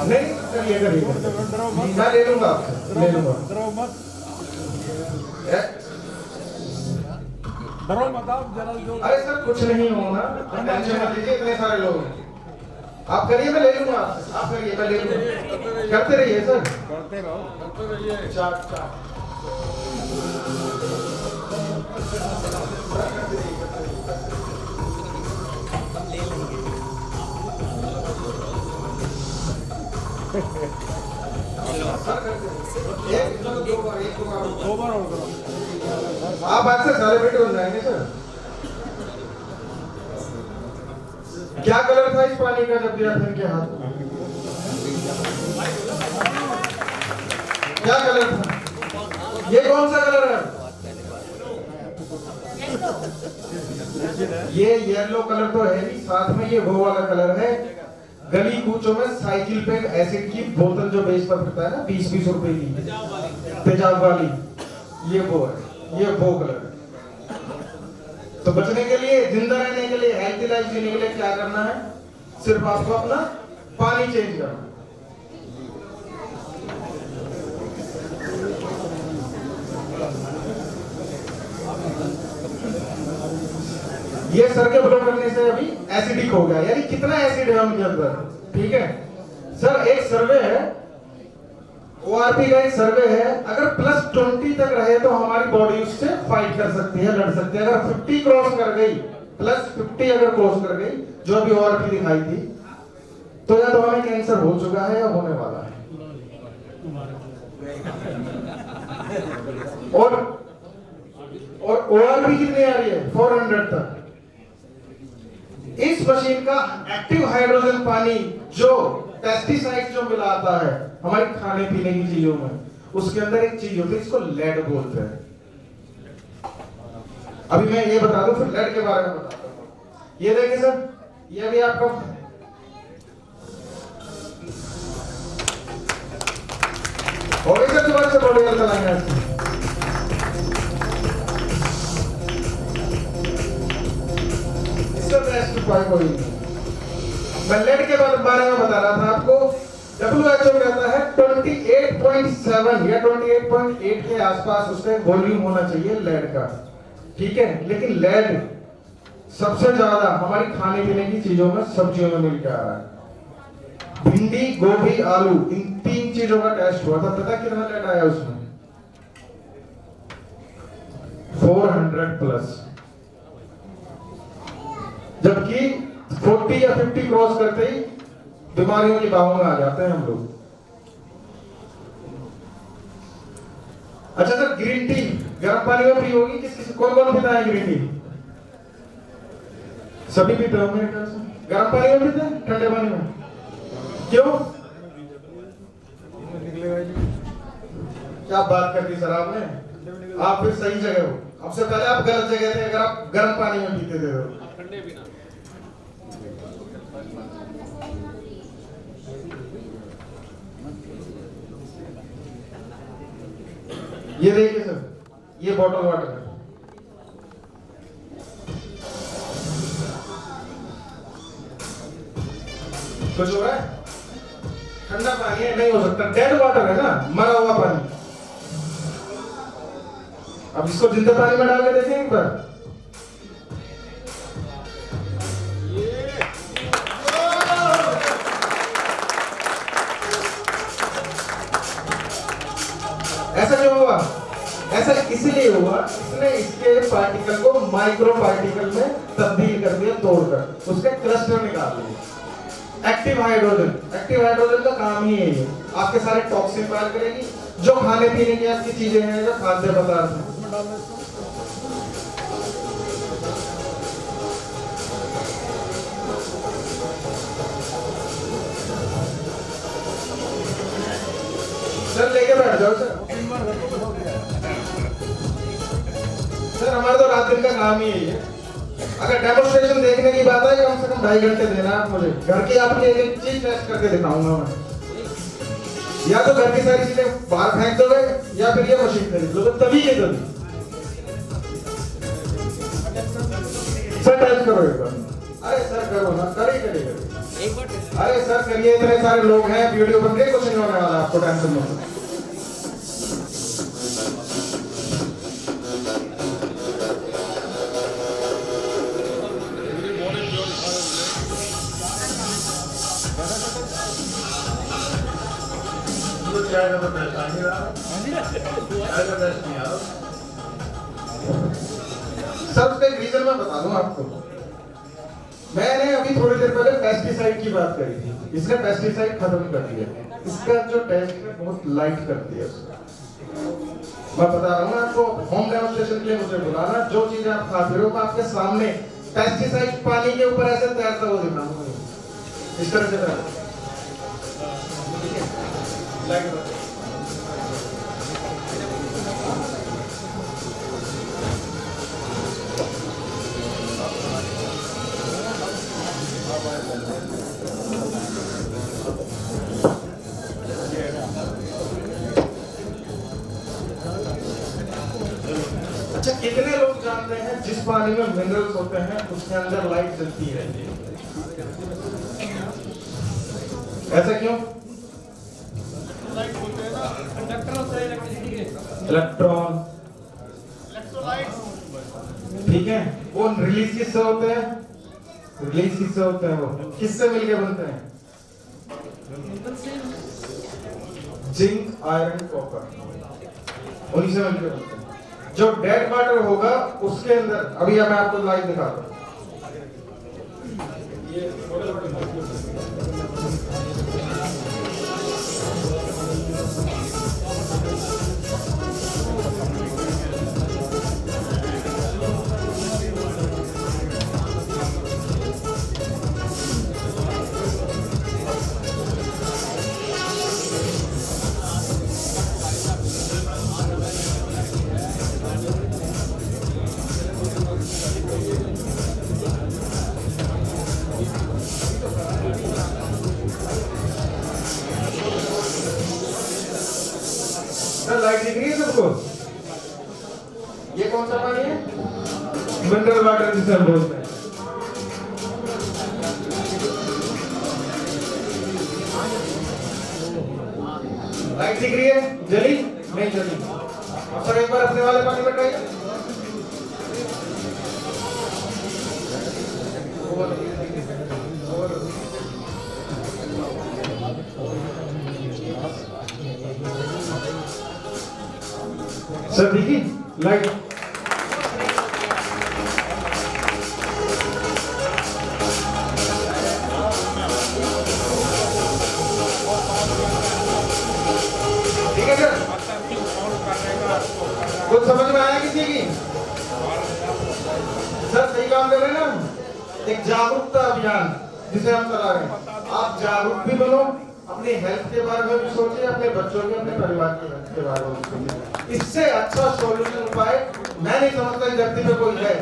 नहीं करिए करिए, मैं ले लूंगा आपसे, ले लूंगा। डरो मत आप जरा जो। अरे सर कुछ नहीं होना, टेंशन मत लीजिए, इतने सारे लोग हैं। आप करिए, मैं ले लूंगा आपसे, आप करिए, मैं ले लूंगा। करते रहिए सर, करते रहो, करते रहिए। चार दो बार और करो। आप आज से सेलिब्रिटी बन जाएंगे सर। क्या कलर था इस पानी का जब दिया था इनके हाथ में? क्या कलर था? ये कौन सा कलर है? ये येलो कलर तो है नहीं, साथ में ये वो वाला कलर है। गली कूचों में साइकिल पे एसिड की बोतल जो बेच पर फिरता है ना, 20-20 रुपए की तेजाब वाली, ये वो है, ये वो कलर है। तो बचने के लिए, जिंदा रहने के लिए, हेल्थी लाइफ जीने के लिए क्या करना है? सिर्फ आपको अपना पानी चेंज करना। ये सर के ब्लो करने से अभी एसिडिक हो गया, यानी कितना एसिड है उनके अंदर, ठीक है सर। एक सर्वे है, ओआरपी का एक सर्वे है, अगर +20 तक रहे तो हमारी बॉडी उससे फाइट कर सकती है, लड़ सकती है। अगर 50 क्रॉस कर गई, +50 अगर क्रॉस कर गई, जो अभी ओआरपी दिखाई थी, तो या तो हमें कैंसर हो चुका है या होने वाला है। और ओआरपी कितनी आ रही है? 400 तक। इस मशीन का एक्टिव हाइड्रोजन पानी जो पेस्टिसाइड जो मिलाता है हमारे खाने पीने की चीजों में, उसके अंदर एक चीज होती है, इसको लेड बोलते हैं। अभी मैं ये बता दूं, फिर लेड के बारे में बताता हूं। ये देखिए सर, ये भी आपका हो गई सर, दोबारा से बॉडी चलाएंगे। मैं लेड के बारे में बता रहा था आपको। WHO कहता है 28.7 या 28.8 के आसपास उसका वॉल्यूम होना चाहिए लेड का, ठीक है। लेकिन लेड सबसे ज्यादा हमारी खाने पीने की चीजों में, सब्जियों में मिल के आ रहा है। भिंडी, गोभी, आलू, इन 3 चीजों का टेस्ट हुआ था, पता कितना लेड आया उसमें? 400+। जबकि 40 या 50 क्रॉस करते ही बीमारियों की बाहों में आ जाते हैं हम लोग। अच्छा सर, ग्रीन टी गर्म पानी में पी होगी, कौन कौन पीता है ग्रीन टी? सभी पीते होंगे मेरे ख्याल से। गर्म पानी में पीते हैं, ठंडे पानी में? क्यों? क्या बात कर दी सर आपने, आप फिर सही जगह हो। सबसे पहले आप गलत जगह थे अगर आप गर्म पानी में पीते थे तो। ठंडे पीना। ये देखिए सर, ये बॉटल वाटर है। कुछ हो रहा है? ठंडा पानी है, नहीं हो सकता, डेड वाटर है ना, मरा हुआ पानी। अब इसको जिंदा पानी में डाल के देखें एक बार। ऐसा क्यों हुआ? ऐसा इसलिए हुआ, इसने इसके पार्टिकल को माइक्रो पार्टिकल में तब्दील कर दिया, तोड़कर उसके क्लस्टर निकाल लिए। एक्टिव हाइड्रोजन का काम ही है ये, आपके सारे टॉक्सिन बाहर करेगी, जो खाने पीने की आपकी चीजें हैं, जो खाद्य पदार्थ हैं। सर लेके बैठ जाओ सर। सर हमारा तो रात दिन का काम ही है। अगर डेमोन्स्ट्रेशन देखने की बात है, कम से कम 2.5 घंटे देना आप मुझे। घर की आपकी एक चीज टेस्ट करके दिखाऊंगा मैं। या तो घर की सारी चीजें बाहर फेंक दोगे, या फिर ये मशीन खरीद लो, तभी के तभी। सर टेस्ट करो एक बार। अरे सर करो ना, करिए। एक बार अरे सर करिए, इतने सारे लोग हैं, वीडियो बन रही है, कुछ नहीं होने वाला, आपको टेंशन मत लो। चाय का तो टेस्ट आ नहीं रहा, चाय का टेस्ट नहीं आ रहा। सर उसका एक रीजन मैं बता दूं आपको। मैंने अभी थोड़ी देर पहले पेस्टिसाइड की बात करी थी, इसने पेस्टिसाइड खत्म कर दिया, इसका जो टेस्ट है बहुत लाइट कर दिया उसने। मैं बता रहा हूँ आपको, होम डेमोन्स्ट्रेशन के लिए मुझे बुलाना, जो चीजें आप खा रहे हो मैं आपके सामने पेस्टिसाइड पानी के ऊपर ऐसे तैरता हुआ दिखाऊंगा, इस तरह से तैरता। अच्छा, कितने लोग जानते हैं जिस पानी में मिनरल्स होते हैं उसके अंदर लाइट जलती रहती है? ऐसा क्यों? इलेक्ट्रॉन, ठीक है, वो रिलीज किससे होते हैं? रिलीज किससे होते हैं? वो किससे मिलके बनते हैं? जिंक, आयरन, कॉपर, उन्हीं से मिलके बनते हैं। जो डेड वाटर होगा उसके अंदर, अभी मैं आपको लाइव दिखाता हूं। लाइट दिख रही है सबको? ये कौन सा पानी है? मिनरल वाटर जिसे हम बोलते हैं। लाइट दिख रही है? जली? नहीं जली। अब सर एक बार अपने वाले पानी में ट्राई करें। सर देखिए लाइट, ठीक है सर? कुछ समझ में आया किसी की? सर सही काम कर रहे हैं ना? एक जागरूकता अभियान जिसे हम चला रहे हैं। आप जागरूक भी बनो, अपनी हेल्थ के बारे में भी सोचिए, अपने बच्चों के, अपने परिवार के हेल्थ के बारे में भी सोचिए। इससे अच्छा सॉल्यूशन उपाय मैं नहीं समझता इस धरती पे कोई है।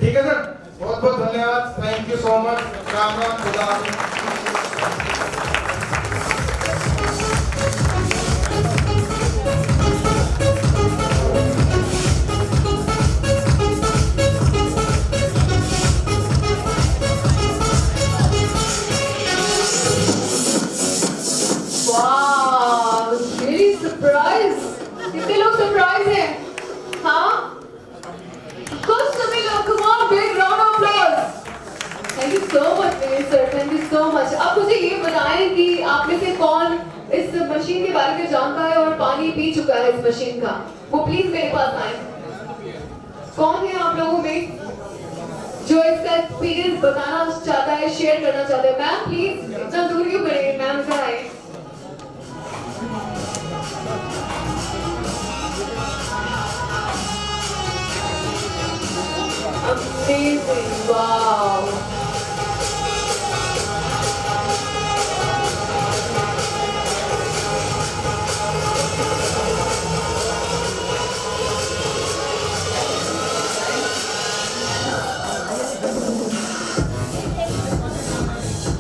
ठीक है सर, बहुत बहुत धन्यवाद, thank you so much. Ram Ram, खुदा हाफिज़। कितने लोग सरप्राइज हैं? हाँ, कुछ सभी लोग, come on, big round of applause. Thank you so much, sir. Thank you so much. आप मुझे ये बताएं कि आप में से कौन इस मशीन के बारे में जानता है और पानी पी चुका है इस मशीन का? वो प्लीज मेरे पास आए। कौन है आप लोगों में जो इसका एक्सपीरियंस बताना चाहता है, शेयर करना चाहता है? मैम प्लीज इतना दूर क्यों करेंगे, मैम इधर आए। Amazing, wow.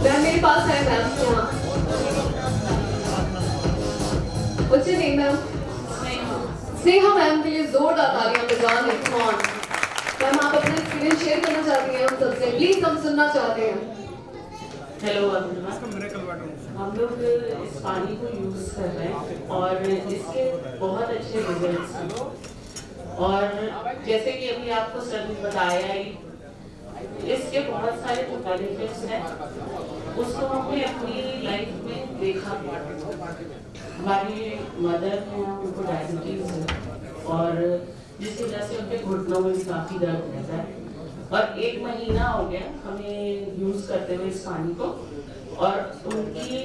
मैम मेरे पास है मैम यहाँ। What's your name, ma'am? Sneha ma'am के लिए जोरदार तालियां बजाएं। मैम आप अपने एक्सपीरियंस शेयर करना चाहती हैं हम सबसे? प्लीज हम सुनना चाहते हैं। हेलो अरुणिमा, हम लोग इस पानी को यूज़ कर रहे हैं और इसके बहुत अच्छे रिजल्ट्स हैं। और जैसे कि अभी आपको सर ने बताया ही, इसके बहुत सारे जो बेनिफिट्स हैं उसको हमने अपनी लाइफ में देखा। हमारी मदर हैं, उनको डायबिटीज़ है और जिसकी वजह से उनके घुटनों में भी काफ़ी दर्द रहता है। और 1 महीना हो गया हमें यूज़ करते हुए इस पानी को, और उनकी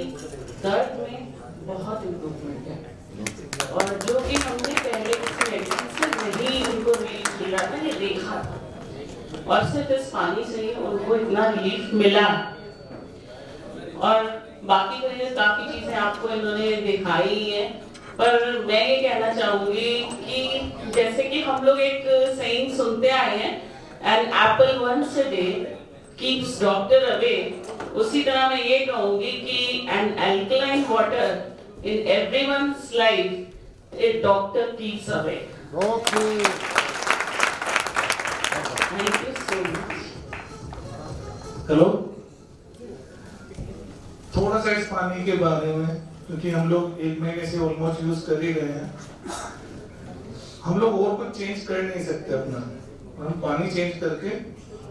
दर्द में बहुत इम्प्रूवमेंट है। और जो कि हमने पहले किसी मेडिसिन से नहीं उनको रिलीफ मिला था, ये देखा था, और सिर्फ इस पानी से ही उनको इतना रिलीफ मिला। और बाकी तो ये काफ़ी चीज़ें आपको इन्होंने दिखाई ही हैं, पर मैं ये कहना चाहूँगी कि जैसे कि हम लोग एक सेइंग सुनते आए हैं, an apple once a day keeps doctor away, उसी तरह मैं ये कहूँगी कि an alkaline water in everyone's life a doctor keeps away. Thank you so much. Hello, थोड़ा सा इस पानी के बारे में, क्योंकि हम लोग 1 महीने से ऑलमोस्ट यूज कर ही रहे हैं। हम लोग और कुछ चेंज कर नहीं सकते अपना, हम पानी चेंज करके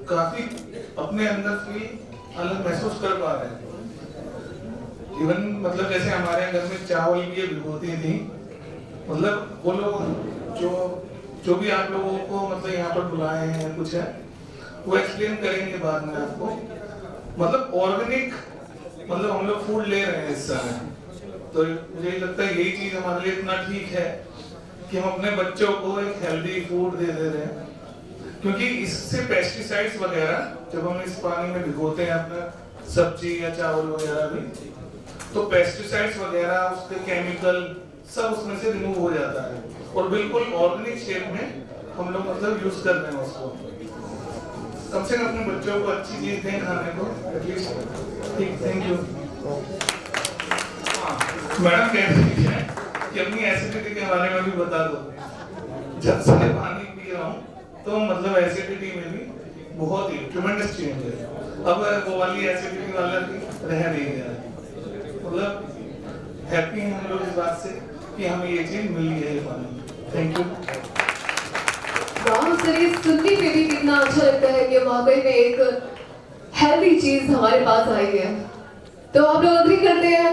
काफी अपने अंदर की अलग महसूस कर पा रहे हैं। इवन मतलब जैसे हमारे घर में चावल भी भिगोती थी, मतलब वो लोग जो भी आप लोगों को मतलब यहाँ पर बुलाए हैं कुछ है, वो एक्सप्लेन करेंगे बाद में आपको। मतलब ऑर्गेनिक मतलब हम लोग फूड ले रहे हैं इस समय, तो मुझे लगता है यही चीज हमारे लिए इतना ठीक है कि हम अपने बच्चों को एक हेल्दी फूड दे रहे हैं। क्योंकि इससे पेस्टिसाइड्स वगैरह जब हम इस पानी में भिगोते हैं अपना सब्जी या चावल वगैरह भी, तो पेस्टिसाइड्स वगैरह उसके केमिकल सब उसमें से रिमूव हो जाता है, और बिल्कुल ऑर्गेनिक शेप में हम लोग मतलब यूज कर रहे हैं उसको। कम से कम अपने बच्चों को अच्छी चीज दें खाने को एटलीस्ट। ठीक, थैंक यू। मैडम कह रही है कि अपनी एसिडिटी के बारे में भी बता दो। जब से मैं पानी पी रहा हूँ तो मतलब एसिडिटी में भी बहुत ही ट्रेमेंडस चेंज है। अब वो वाली एसिडिटी वाला भी रह नहीं गया। मतलब हैप्पी हैं हम लोग इस बात से कि हमें ये चीज मिली है ये पानी। Thank you. वाह सर, ये सुनने में भी कितना अच्छा लगता है कि वाकई में एक हेल्दी चीज हमारे पास आई है। तो आप लोग अग्री करते हैं?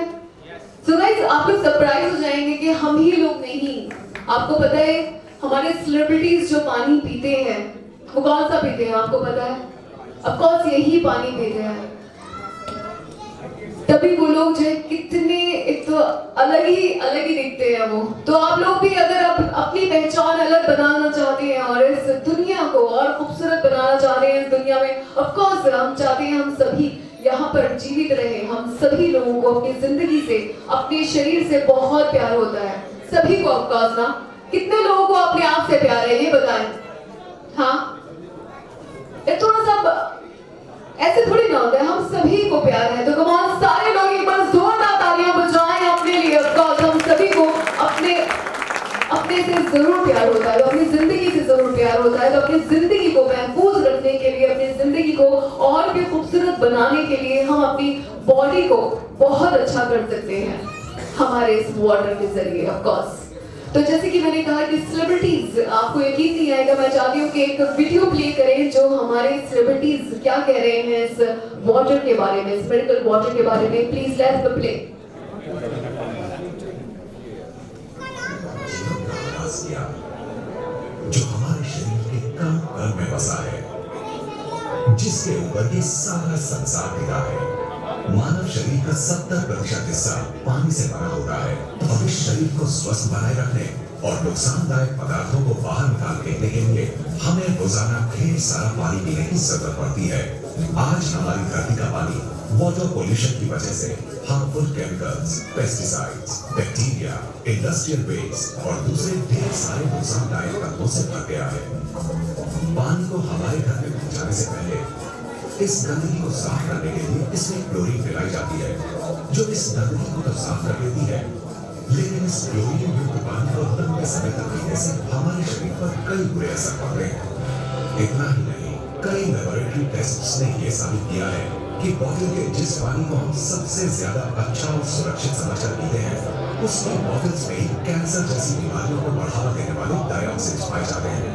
सो गाइस, आप लोग सरप्राइज हो जाएंगे कि हम ही लोग नहीं, आपको पता है हमारे सेलिब्रिटीज जो पानी पीते हैं वो कौन सा पीते हैं आपको पता है? ऑफ कोर्स यही पानी पीते हैं। तभी वो लोग जो है कितने एक तो अलग ही दिखते हैं वो। तो आप लोग भी अगर अपनी पहचान अलग बनाना चाहते हैं और इस दुनिया को और खूबसूरत बनाना चाहते हैं इस दुनिया में, ऑफ कोर्स हम चाहते हैं हम सभी यहाँ पर जीवित रहे। हम सभी लोगों को अपनी जिंदगी से, अपने शरीर से बहुत प्यार होता है, सभी को। ऑफ कोर्स ना, कितने लोगों को अपने आप से प्यार है ये बताएं? हाँ, ये थोड़ा सा ऐसे थोड़ी ना होता है, हम सभी को प्यार है। तो कम ऑन सारे लोग एक बार जोरदार तालियां बजाएं अपने लिए। ऑफ कोर्स हम सभी को अपने से जरूर प्यार होता है, तो अपनी जिंदगी से जरूर प्यार होता है। तो अपनी जिंदगी को महफूज रखने के लिए, अपनी जिंदगी को और भी खूबसूरत बनाने के लिए हम अपनी बॉडी को बहुत अच्छा कर सकते हैं हमारे इस वाटर के जरिए। ऑफ कोर्स, तो जैसे कि मैंने कहा कि सेलिब्रिटीज, आपको यकीन नहीं आएगा, मैं चाहती हूँ कि एक वीडियो प्ले करें जो हमारे सेलिब्रिटीज क्या कह रहे हैं इस वाटर के बारे में, इस मेडिकल वाटर के बारे में। Please let's the play. जो हमारे शरीर के कण कण में बसा है, जिसके ऊपर ये सारा संसार टिका है। मानव शरीर का 70% हिस्सा पानी से बना होता है। और इस शरीर को स्वस्थ बनाए रखने और नुकसानदायक पदार्थों को बाहर निकाल देने के लिए हमें रोजाना ढेर सारा पानी पीने की जरूरत पड़ती है। आज हमारी धरती का पानी वाटर पोल्यूशन की वजह से harmful chemicals, pesticides, bacteria, industrial waste और दूसरे ढेर सारे नुकसानदायक तत्वों से भर गया है। पानी को हमारे घर में पहुंचाने से पहले इस गंदगी को साफ करने के लिए इसमें क्लोरीन मिलाई जाती है, जो इस गंदगी को तो साफ कर देती है, लेकिन इस क्लोरीन युक्त पानी को लंबे समय तक पीने से हमारे शरीर पर कई बुरे असर पड़ते हैं। इतना ही नहीं, कई लेबोरेटरी टेस्ट्स ने यह साबित किया है कि बोतल के जिस पानी को हम सबसे ज्यादा अच्छा और सुरक्षित समझकर पीते हैं, उसकी बोतल्स में ही कैंसर जैसी बीमारियों को बढ़ावा देने वाले डाइऑक्सिन्स पाए जाते हैं।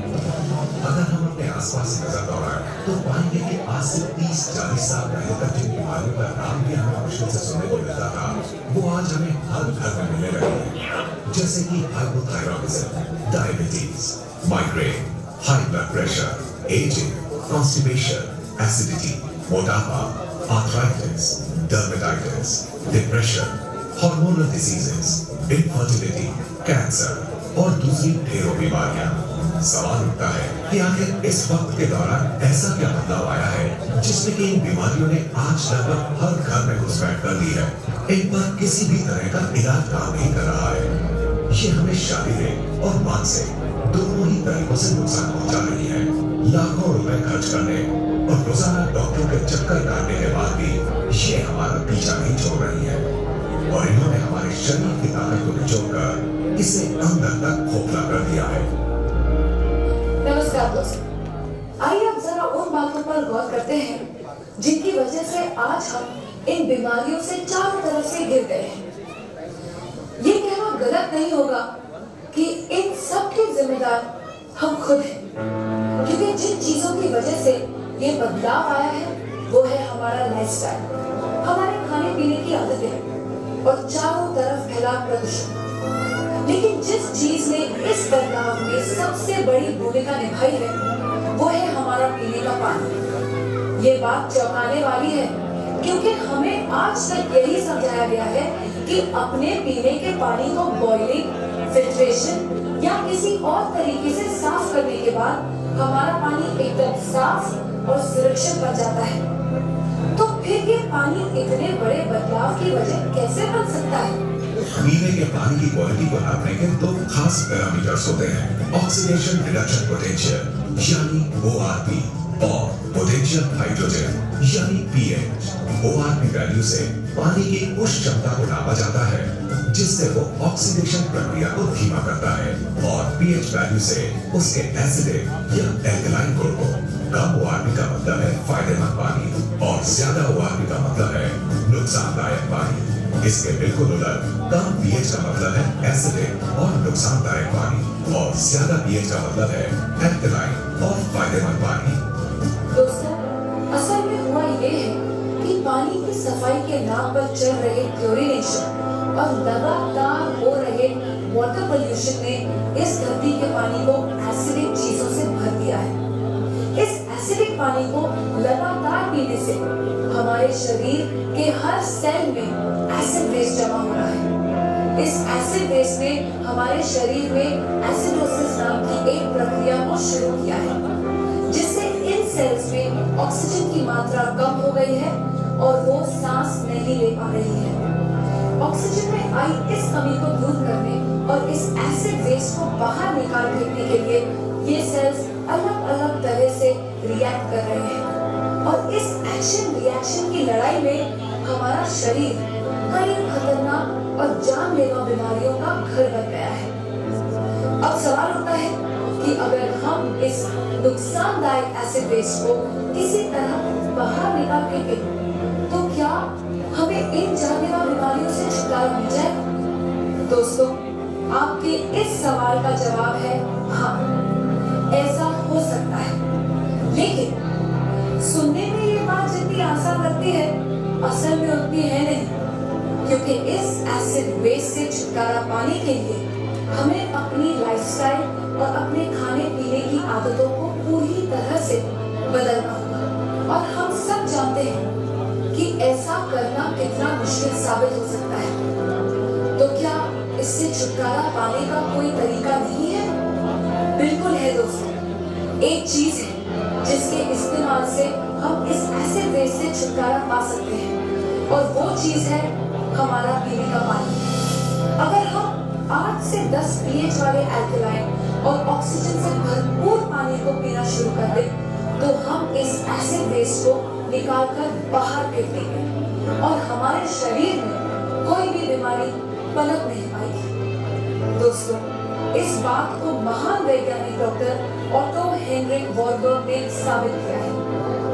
अगर हम अपने आसपास नजर दौड़ाएं तो पाएंगे कि आज से 30-40 साल पहले तक जिन बीमारियों का नाम भी हमें मुश्किल से सुनने को मिलता था, वो आज हमें हर घर में मिलने लगे हैं, जैसे कि hypothyroidism, diabetes, migraine, high blood pressure, ageing, constipation, acidity, मोटापा, arthritis, dermatitis, depression, hormonal diseases, infertility, cancer और दूसरी ढेरों बीमारियां। सवाल उठता है कि आखिर इस वक्त के दौरान ऐसा क्या बदलाव आया है जिसमें कि इन बीमारियों ने आज लगभग हर घर में घुसपैठ कर दी है। इन पर किसी भी तरह का इलाज काम नहीं कर रहा है। ये हमें शारीरिक और मानसिक दोनों ही तरीकों से नुकसान पहुंचा रही है। लाखों रुपए खर्च करने और रोजाना डॉक्टरों के चक्कर काटने के बाद भी ये हमारा पीछा नहीं छोड़ रही है और इन्होंने हमारे शरीर की ताकत को निचोड़कर इसे अंदर तक खोखला कर दिया है। नमस्कार दोस्तों, आइए अब जरा उन बातों पर गौर करते हैं जिनकी वजह से आज हम इन बीमारियों से चारों तरफ से घिर गए हैं। ये कहना गलत नहीं होगा कि इन सब के जिम्मेदार हम खुद हैं, क्योंकि जिन चीजों की वजह से ये बदलाव आया है वो है हमारा लाइफस्टाइल, हमारे खाने पीने की आदतें और चारों तरफ फैला प्रदूषण। लेकिन जिस चीज ने इस बदलाव में सबसे बड़ी भूमिका निभाई है वो है हमारा पीने का पानी। ये बात चौंकाने वाली है, क्योंकि हमें आज तक यही समझाया गया है कि अपने पीने के पानी को बॉइलिंग, फिल्ट्रेशन या किसी और तरीके से साफ करने के बाद हमारा पानी एकदम साफ और सुरक्षित बन जाता है। तो फिर ये पानी इतने बड़े बदलाव की वजह कैसे बन सकता है? पीने के पानी की क्वालिटी को नापने के दो खास पैरामीटर्स होते हैं, ऑक्सीडेशन रिडक्शन पोटेंशियल यानी ORP और पोटेंशियल हाइड्रोजन यानी pH। ORP वैल्यू से पानी की उस क्षमता को नापा जाता है जिससे वो ऑक्सीडेशन प्रक्रिया को धीमा करता है और pH वैल्यू से उसके एसिडिक या एल्कलाइन गुण को। कम ORP का मतलब है फायदेमंद पानी और ज्यादा ORP का मतलब है नुकसानदायक पानी। इसके बिल्कुल उलट कम pH का मतलब है एसिडिक और नुकसानदायक पानी और ज्यादा pH का मतलब है एल्कलाइन और फायदेमंद पानी। दोस्तों, असल में हुआ ये है कि पानी की सफाई के नाम पर चल रहे क्लोरीनेशन और लगातार हो रहे वाटर पोल्यूशन ने इस धरती के पानी को एसिडिक चीजों से भर दिया है। इस एसिडिक पानी को लगातार पीने से हमारे शरीर के हर सेल में एसिड वेस्ट जमा हो रहा है। इस एसिड वेस्ट ने हमारे शरीर में एसिडोसिस नाम की एक प्रक्रिया को शुरू किया है, जिससे इन सेल्स में ऑक्सीजन की मात्रा कम हो गई है और वो सांस नहीं ले पा रही है। ऑक्सीजन में आई इस कमी को दूर करने और इस एसिड वेस्ट को बाहर निकाल फेंकने के लिए ये सेल्स अलग अलग तरह से रिएक्ट कर रहे हैं और इस एक्शन रिएक्शन की लड़ाई में हमारा शरीर कई खतरनाक और जानलेवा बीमारियों का घर बन गया है। अब सवाल उठता है कि अगर हम इस नुकसानदायक एसिड वेस्ट को किसी तरह बाहर निकाल फेंके तो क्या हमें इन जानलेवा बीमारियों से छुटकारा मिल जाएगा? दोस्तों, आपके इस सवाल का जवाब है हाँ, ऐसा हो सकता है। लेकिन सुनने में ये बात जितनी आसान लगती है, असल में उतनी है नहीं, क्योंकि इस एसिड वेस्ट से छुटकारा पाने के लिए हमें अपनी लाइफस्टाइल और अपने खाने पीने की आदतों को पूरी तरह से बदलना होगा। और हम सब जानते हैं कि ऐसा करना कितना मुश्किल साबित हो सकता है। तो क्या इससे छुटकारा पाने का कोई तरीका नहीं है? बिल्कुल है दोस्तों। एक चीज है जिसके इस्तेमाल से हम इस एसिड वेस्ट से छुटकारा पा सकते हैं और वो चीज है हमारा पीने का पानी। अगर हम 8 से 10 pH वाले एल्कलाइन और ऑक्सीजन से भरपूर पानी को पीना शुरू कर दें तो हम इस एसिड वेस्ट को निकालकर बाहर फेंक देंगे और हमारे शरीर में कोई भी बीमारी पनप नहीं पाएगी। दोस्तों, इस बात को महान वैज्ञानिक डॉक्टर ऑटो हेनरिक वॉरबर्ग ने साबित किया है।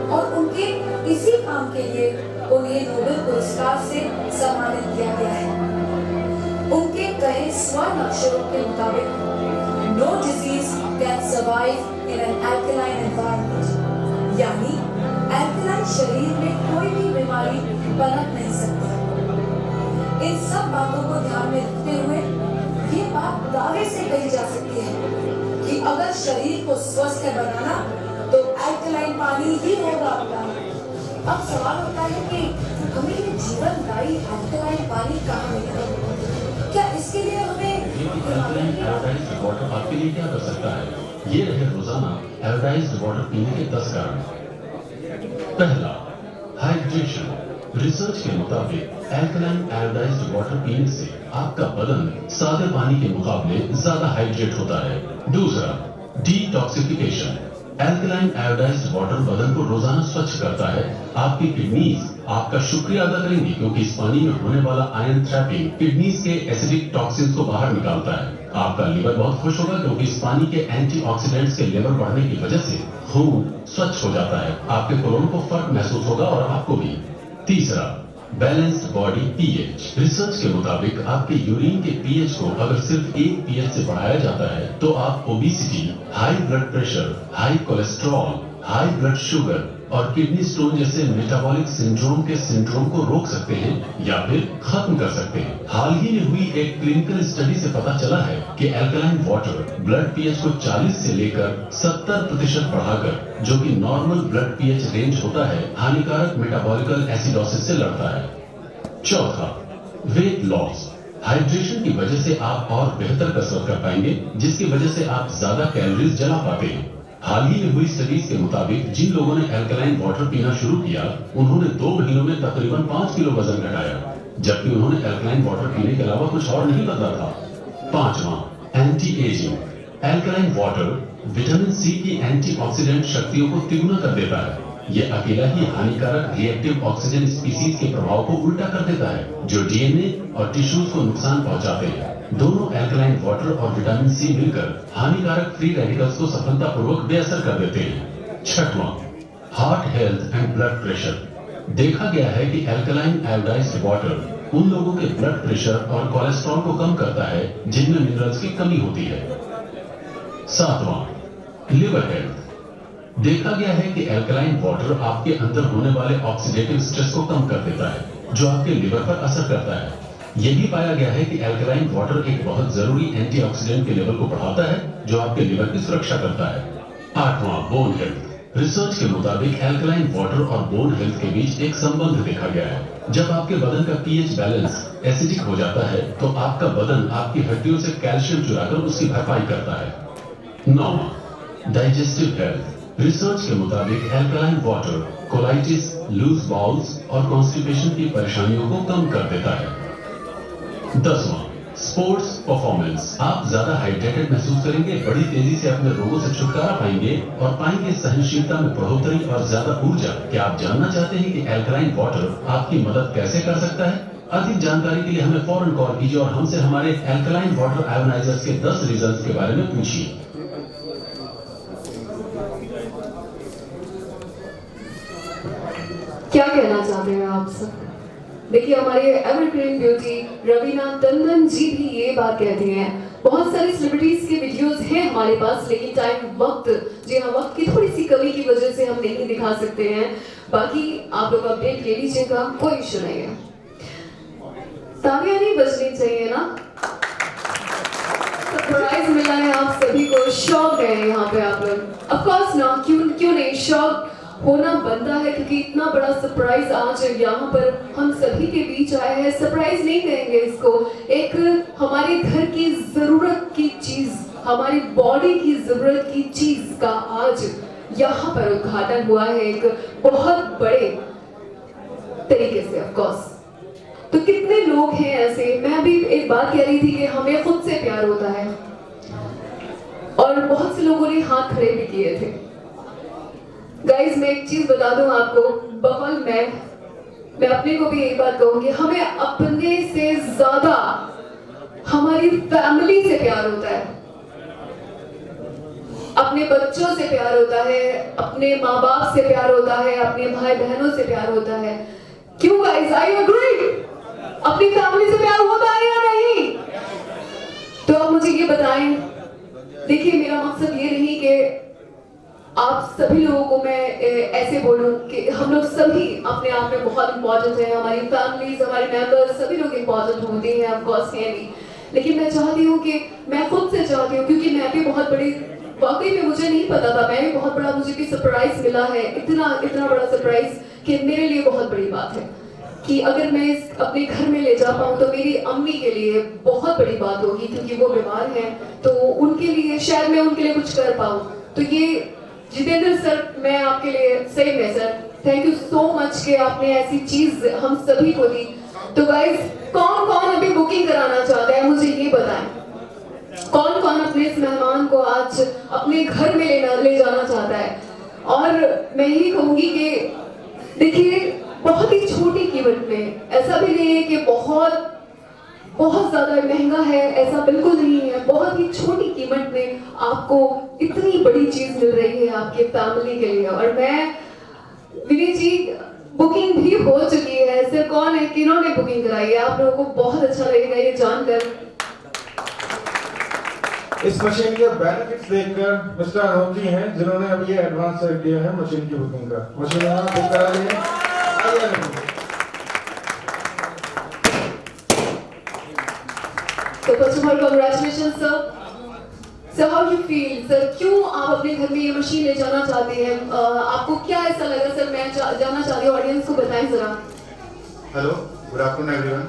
और उनके इसी काम के लिए उन्हें नोबेल पुरस्कार से सम्मानित किया गया है। उनके कहे स्वर्ण अक्षरों के मुताबिक no disease can survive in an alkaline environment, यानी अल्कलाइन शरीर में कोई भी बीमारी पनप नहीं सकती। इन सब बातों को ध्यान में रखते हुए ये बात दावे से कही जा सकती है कि अगर शरीर को स्वस्थ बनाना तो अल्कलाइन पानी ही होगा आपका। अब सवाल होता है कि हमें ये जीवनदायी अल्कलाइन पानी कहाँ मिलेगा? क्या इसके लिए हमें आयोडाइज्ड वाटर आपके लिए क्या कर सकता है? ये रहे रोजाना आयोडाइज्ड वाटर पीने के 10 कारण। पहला, हाइड्रेशन। रिसर्च के मुताबिक अल्कलाइन आयोडाइज्ड वाटर पीने से आपका बदन सादे पानी के मुकाबले ज्यादा हाइड्रेट होता है। दूसरा, डिटॉक्सिफिकेशन। अल्कलाइन आयोडाइज्ड वाटर बदन को रोजाना स्वच्छ करता है। आपकी किडनीज आपका शुक्रिया अदा करेंगी क्योंकि इस पानी में होने वाला आयन ट्रैपिंग किडनीज के एसिडिक टॉक्सिन्स को बाहर निकालता है। आपका लीवर बहुत खुश होगा क्योंकि इस पानी के एंटीऑक्सीडेंट्स के लेवल बढ़ने की वजह से खून स्वच्छ हो जाता है। आपके कोलोन को फर्क महसूस होगा और आपको भी। तीसरा, बैलेंस्ड बॉडी पीएच। रिसर्च के मुताबिक आपके यूरिन के पीएच को अगर सिर्फ एक पीएच से बढ़ाया जाता है तो आप obesity, high blood pressure, high cholesterol, high blood sugar और किडनी स्टोन जैसे मेटाबॉलिक सिंड्रोम को रोक सकते हैं या फिर खत्म कर सकते हैं। हाल ही में हुई एक क्लिनिकल स्टडी से पता चला है कि अल्कलाइन वाटर ब्लड पीएच को 40 से लेकर 70% बढ़ाकर, जो कि नॉर्मल ब्लड पीएच रेंज होता है, हानिकारक मेटाबॉलिकल एसिडोसिस से लड़ता है। चौथा, वेट लॉस। हाइड्रेशन की वजह से आप और बेहतर कसरत कर पाएंगे, जिसकी वजह से आप ज्यादा कैलोरीज जला पाते हैं। हाल ही में हुई स्टडीज के मुताबिक जिन लोगों ने अल्कलाइन वाटर पीना शुरू किया, उन्होंने 2 महीनों में तकरीबन 5 किलो वजन घटाया, जबकि उन्होंने अल्कलाइन वाटर पीने के अलावा कुछ और नहीं बदला था। पांचवा, anti aging. Alkaline water vitamin C की एंटीऑक्सीडेंट शक्तियों को तिगुना कर देता है। ये अकेला ही हानिकारक रिएक्टिव ऑक्सीजन स्पीसीज के प्रभाव को उल्टा कर देता है, जो डीएनए और टिश्यूज को नुकसान पहुंचाते हैं। दोनों अल्कलाइन वाटर और विटामिन सी मिलकर हानिकारक फ्री रेडिकल्स को सफलतापूर्वक बेअसर कर देते हैं। छठवां, heart health and blood pressure. देखा गया है कि अल्कलाइन आयोडाइज्ड वाटर उन लोगों के ब्लड प्रेशर और कोलेस्ट्रॉल को कम करता है जिनमें मिनरल्स की कमी होती है। सातवां, लिवर हेल्थ। देखा गया है कि अल्कलाइन वाटर आपके अंदर होने वाले ऑक्सीडेटिव स्ट्रेस को कम कर देता है, जो आपके लिवर पर असर करता है। यह भी पाया गया है कि अल्कलाइन वाटर एक बहुत जरूरी एंटीऑक्सीडेंट के लेवल को बढ़ाता है, जो आपके लिवर की सुरक्षा करता है। आठवां, बोन हेल्थ। रिसर्च के मुताबिक अल्कलाइन वाटर और बोन हेल्थ के बीच एक संबंध देखा गया है। जब आपके बदन का पीएच बैलेंस एसिडिक हो जाता है तो आपका बदन आपकी हड्डियों से कैल्शियम चुराकर उसकी भरपाई करता है। नौवां, डाइजेस्टिव हेल्थ। रिसर्च के मुताबिक alkaline water colitis, loose bowels और कॉन्स्टिपेशन की परेशानियों को कम कर देता है। 10वां, स्पोर्ट्स परफॉर्मेंस। आप ज्यादा हाइड्रेटेड महसूस करेंगे, बड़ी तेजी से अपने रोगों से छुटकारा पाएंगे और पाएंगे सहनशीलता में बढ़ोतरी और ज्यादा ऊर्जा। क्या आप जानना चाहते हैं कि अल्कलाइन वाटर आपकी मदद कैसे कर सकता है? अधिक जानकारी के लिए हमें फौरन कॉल कीजिए और हमसे हमारे अल्कलाइन वाटर आयोनाइजर्स के 10 रिजल्ट्स के बारे में पूछिए। क्या कहना चाहते हैं आप सब? देखिए, हमारे एवरग्रीन ब्यूटी रवीना टंडन जी भी ये बात कहती हैं। बहुत सारी सेलिब्रिटीज के वीडियोस हैं हमारे पास, लेकिन वक्त की थोड़ी सी कमी की वजह से हम नहीं दिखा सकते हैं। बाकी आप लोग अपडेट ले लीजिएगा, कोई इशू नहीं है। तालियां नहीं बजनी चाहिए ना? सरप्राइज मिला है आप सभी को, शॉक है यहाँ पे आप लोग। ऑफ कोर्स ना, क्यों नहीं, शॉक होना बनता है क्योंकि इतना बड़ा सरप्राइज आज यहाँ पर हम सभी के बीच आया है। सरप्राइज नहीं कहेंगे इसको, एक हमारे घर की जरूरत की चीज, हमारी बॉडी की जरूरत की चीज का आज यहाँ पर उद्घाटन हुआ है एक बहुत बड़े तरीके से। ऑफ कोर्स, तो कितने लोग हैं ऐसे? मैं भी एक बात कह रही थी कि हमें खुद से प्यार होता है और बहुत से लोगों ने हाथ खड़े भी किए थे। गाइज, मैं एक चीज बता दूं आपको, बकौल मैं अपने को भी एक बात कहूंगी, हमें अपने से ज्यादा हमारी फैमिली से प्यार होता है। अपने बच्चों से प्यार होता है, अपने माँ बाप से प्यार होता है, अपने भाई बहनों से प्यार होता है। क्यों गाइस, आई एग्री? अपनी फैमिली से प्यार होता है या नहीं? तो आप मुझे ये बताएं। देखिए, मेरा मकसद ये नहीं कि आप सभी लोगों को मैं ऐसे बोलूं कि हम लोग सभी अपने आप में बहुत इंपॉर्टेंट है, हमारी फैमिलीज, हमारे मेंबर्स, सभी लोग इंपॉर्टेंट होते हैं, ऑफ कोर्स हैं भी। लेकिन मैं चाहती हूँ कि मैं खुद से चाहती हूँ, क्योंकि मैं भी बहुत बड़ी, वाकई में मुझे नहीं पता था, मैं भी बहुत बड़ा, मुझे भी सरप्राइज मिला है, इतना बड़ा सरप्राइज कि मेरे लिए बहुत बड़ी बात है कि अगर मैं अपने घर में ले जा पाऊँ तो मेरी अम्मी के लिए बहुत बड़ी बात होगी, क्योंकि वो बीमार हैं, तो उनके लिए शायद मैं उनके लिए कुछ कर पाऊँ। तो ये जितेंद्र सर, मैं आपके लिए सही में sir, thank you so much कि आपने ऐसी चीज हम सभी को दी। तो गाइस, कौन कौन अभी बुकिंग कराना चाहता है मुझे ये बताएं। कौन कौन अपने इस मेहमान को आज अपने घर में ले जाना चाहता है। और मैं यही कहूंगी कि देखिए, बहुत ही छोटी कीमत में, ऐसा भी नहीं है कि बहुत ज्यादा महंगा है, ऐसा बिल्कुल नहीं है। बहुत ही छोटी कीमत में आपको इतनी बड़ी चीज मिल रही है आपके फैमिली के लिए। और मैं, विनीत जी, बुकिंग भी हो चुकी है। सर कौन है, किन्होंने बुकिंग कराई है? आप लोगों को बहुत अच्छा लगेगा ये जानकर। इस मशीन के बेनिफिट्स देखकर मिस्टर अनूप जी हैं, जिन्होंने अभी ये एडवांस दिया है मशीन की बुकिंग का। मशीन बुक करा ली है। तो first of all congratulation sir. Sir how you feel sir, क्यों आप अपने घर में ये मशीन ले जाना चाहते हैं? आपको क्या ऐसा लगा सर? मैं जानना चाहती हूँ, ऑडियंस को बताएं जरा। Hello, good afternoon everyone.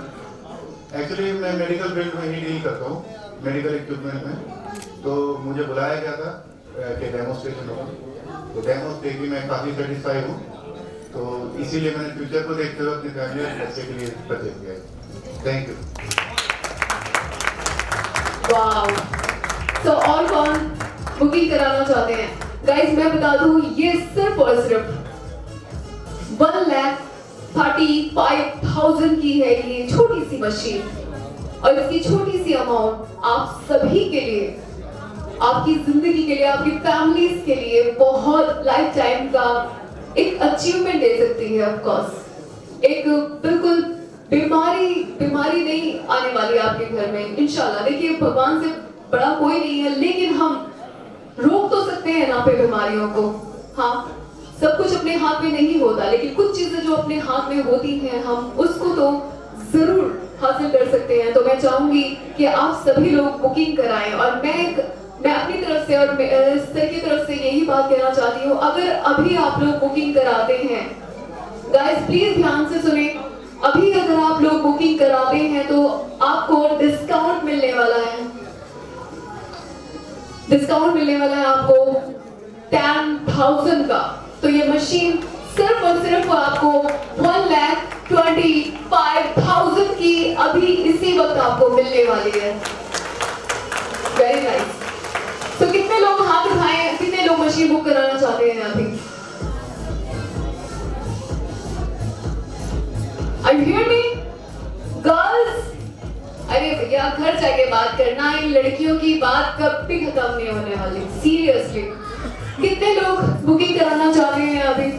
Actually मैं मेडिकल फील्ड में ही डील करता हूँ, मेडिकल इक्विपमेंट में। तो मुझे बुलाया गया था कि डेमोस्ट्रेशन होगा, तो डेमो देख के मैं काफ़ी सेटिस्फाई हूँ। तो इसीलिए मैंने फ्यूचर को देखते हुए अपनी फैमिली और बच्चे के लिए परचेज किया। Thank you. वाव। तो और कौन बुकिंग कराना चाहते हैं? गाइस, मैं बता दूं, ये सिर्फ और सिर्फ 1,35,000 की है ये छोटी सी मशीन। और इसकी छोटी सी अमाउंट आप सभी के लिए, आपकी जिंदगी के लिए, आपकी फैमिलीज के लिए बहुत लाइफ टाइम का एक अचीवमेंट दे सकती है। ऑफ कोर्स एक बिल्कुल बीमारी नहीं आने वाली आपके घर में, इंशाल्लाह। देखिए, भगवान से बड़ा कोई नहीं है, लेकिन हम रोक तो सकते हैं ना पे बीमारियों को। हाँ, सब कुछ अपने हाथ में नहीं होता, लेकिन कुछ चीजें जो अपने हाथ में होती हैं, हम उसको तो जरूर हासिल कर सकते हैं। तो मैं चाहूंगी कि आप सभी लोग बुकिंग कराएं। और मैं अपनी तरफ से और सर की तरफ से यही बात कहना चाहती हूँ, अगर अभी आप लोग बुकिंग कराते हैं, गाइस प्लीज ध्यान से सुने, अभी अगर आप लोग बुकिंग कराते हैं तो आपको डिस्काउंट मिलने वाला है। डिस्काउंट मिलने वाला है आपको 10,000 का। तो ये मशीन सिर्फ और सिर्फ आपको 1,25,000 की अभी इसी वक्त आपको मिलने वाली है। Very nice. तो कितने लोग हाथ उठाएं, कितने लोग मशीन बुक कराना चाहते हैं अभी? Are you hear me? Girls? अरे भैया, घर जाके बात करना, इन लड़कियों की बात कब भी खत्म नहीं होने वाली, सीरियसली। कितने लोग बुकिंग कराना चाहते हैं अभी?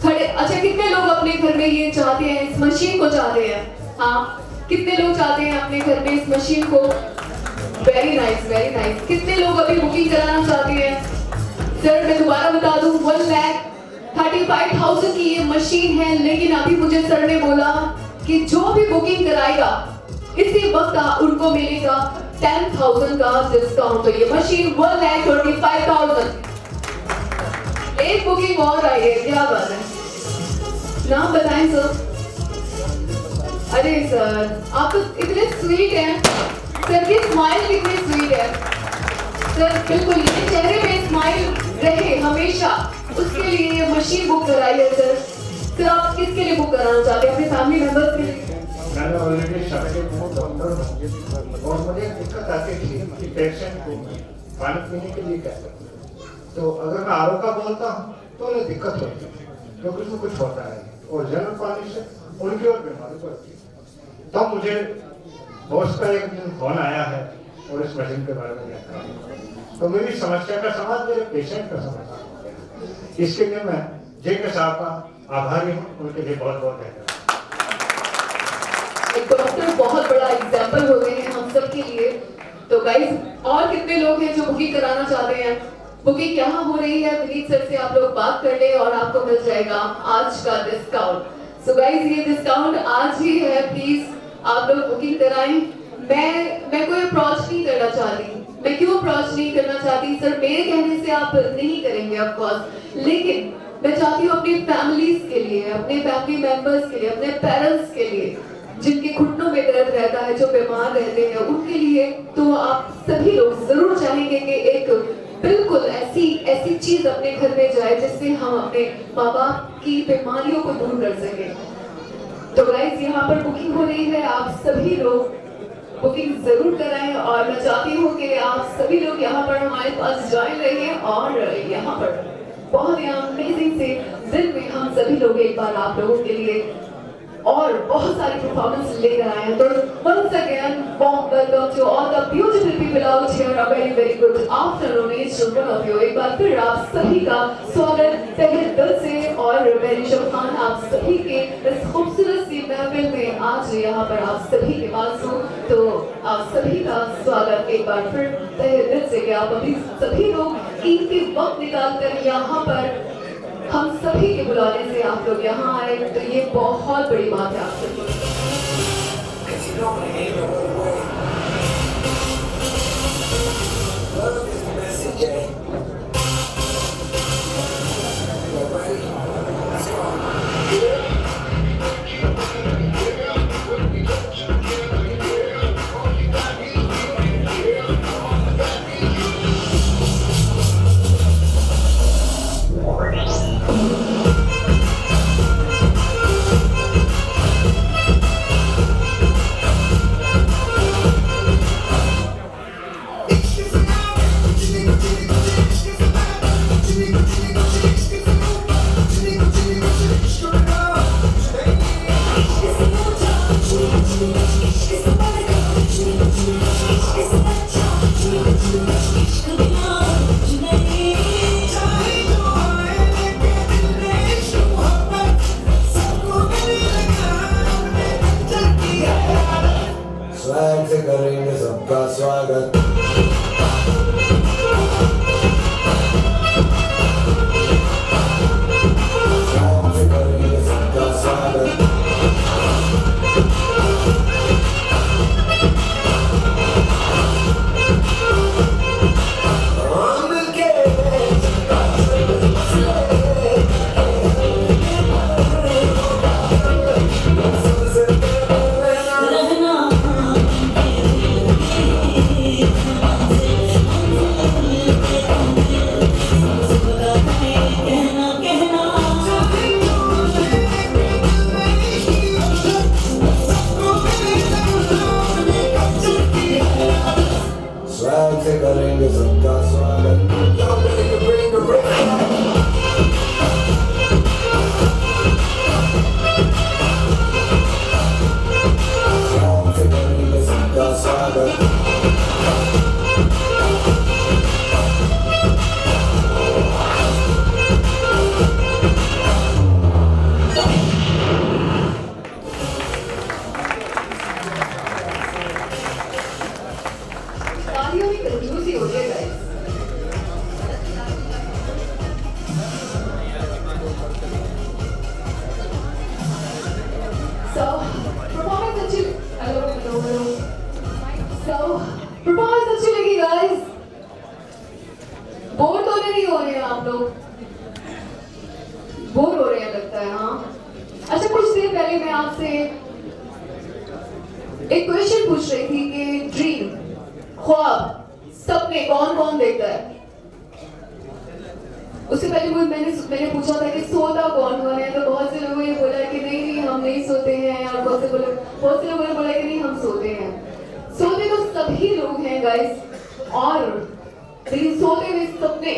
खड़े। अच्छा, कितने लोग अपने घर में ये चाहते हैं, इस मशीन को चाहते हैं? हाँ, कितने लोग चाहते हैं अपने घर में इस मशीन को? Very nice, very nice. कितने लोग अभी बुकिंग कराना चाहते हैं? सर मैं दोबारा बता दूं, 1,35,000 की ये मशीन है, लेकिन अभी मुझे सर ने बोला कि जो भी बुकिंग कराएगा इसी वक्त उनको मिलेगा 10,000 का डिस्काउंट। तो ये मशीन 1,25,000। एक बुकिंग और आई है, क्या बात है? नाम बताएं सर। अरे सर, आप तो इतने स्वीट हैं। सर की स्माइल कितनी स्वीट है। सर बिल्कुल, ये चेहरे पे स्माइल रहे हमेशा, उसके लिए ये मशीन बुक कराई है सर। सर आप किसके लिए बुक कराना चाहते हैं? अपने फैमिली मेंबर्स के लिए? मैंने ऑलरेडी शादी में डॉक्टर और मुझे दिक्कत आती थी कि पेशेंट को पानी पीने के लिए क्या करते हैं। तो अगर मैं आरओ का बोलता हूँ तो उन्हें दिक्कत होती है, क्योंकि उसमें कुछ होता है और जनरल पानी से उनकी और बीमारी बढ़ती है। तब मुझे बॉस का एक दिन फोन आया है और इस मशीन के बारे में जानकारी दी। तो मेरी समस्या का समाधान मेरे पेशेंट का समाधान हो गया। इसके लिए मैं जे.के. साहब का आभारी हूँ, उनके लिए बहुत बहुत धन्यवाद। एक डॉक्टर बहुत बड़ा एग्जाम्पल हो गए हैं हम सब के लिए। तो गाइस, और कितने लोग हैं जो बुकिंग कराना चाहते हैं? बुकिंग यहाँ हो रही है, विनीत सर से आप लोग बात कर ले और आपको मिल जाएगा आज का डिस्काउंट। सो गाइस, ये डिस्काउंट आज ही है, प्लीज आप लोग बुकिंग कराएं। मैं कोई अप्रोच नहीं करना चाहती। मैं क्यों अप्रोच नहीं करना चाहती? सर मेरे कहने से आप नहीं करेंगे ऑफ कोर्स, लेकिन मैं चाहती हूँ अपनी फैमिलीज के लिए, अपने फैमिली मेंबर्स के लिए, अपने पेरेंट्स के लिए जिनके घुटनों में दर्द रहता है, जो बीमार रहते हैं, उनके लिए तो आप सभी लोग जरूर चाहेंगे कि एक बिल्कुल ऐसी चीज अपने घर में जाए जिससे हम अपने माँ बाप की बीमारियों को दूर कर सकें। तो गाइस, यहाँ पर बुकिंग हो रही है, आप सभी लोग बुकिंग जरूर कराएं और मैं चाहती हूँ कि आप सभी लोग यहाँ पर हमारे पास ज्वाइन रहिए और यहाँ पर बहुत ही अमेजिंग से दिन में हम सभी लोग एक बार आप लोगों के लिए और बहुत सारी परफॉर्मेंस लेकर आए हैं। तो once again warm welcome to all the beautiful people out here. A very very good afternoon each one of you. एक बार फिर आप सभी का स्वागत तहे दिल से और मेरी शुभकामनाएं आप सभी के इस खूबसूरत सी महफिल में आज यहाँ पर आप सभी के पास हूँ। तो आप सभी का स्वागत एक बार फिर तहे दिल से कि आप अभी सभी लोग कीमती वक्त निकाल कर यहाँ पर हम सभी के बुलाने से आप लोग यहाँ आए, तो ये बहुत बड़ी बात है आप सभी। स्वैग से करेंगे सबका स्वागत। स्वैग से करेंगे सबका स्वागत। स्वैग से करेंगे सबका स्वागत। स्वैग से करेंगे सबका स्वागत। तालियों में कंजूसी हो रही है गाइस। So performance अच्छी, hello. So performance अच्छी लगी गाइस। बोर तो नहीं हो रहे हैं आप लोग? बोर हो रहे हैं लगता है, हाँ। अच्छा, कुछ देर पहले मैं आपसे एक क्वेश्चन पूछ रही थी कि ड्रीम, ख्वाब, सपने कौन कौन देखता है? उससे पहले मैंने पूछा था कि सोता कौन कौन है, तो बहुत से लोगों ने बोला कि नहीं हम नहीं सोते हैं, और बहुत से लोगों ने बोला कि नहीं हम सोते हैं। सोते तो सभी लोग हैं गाइस, और लेकिन सोते हुए सपने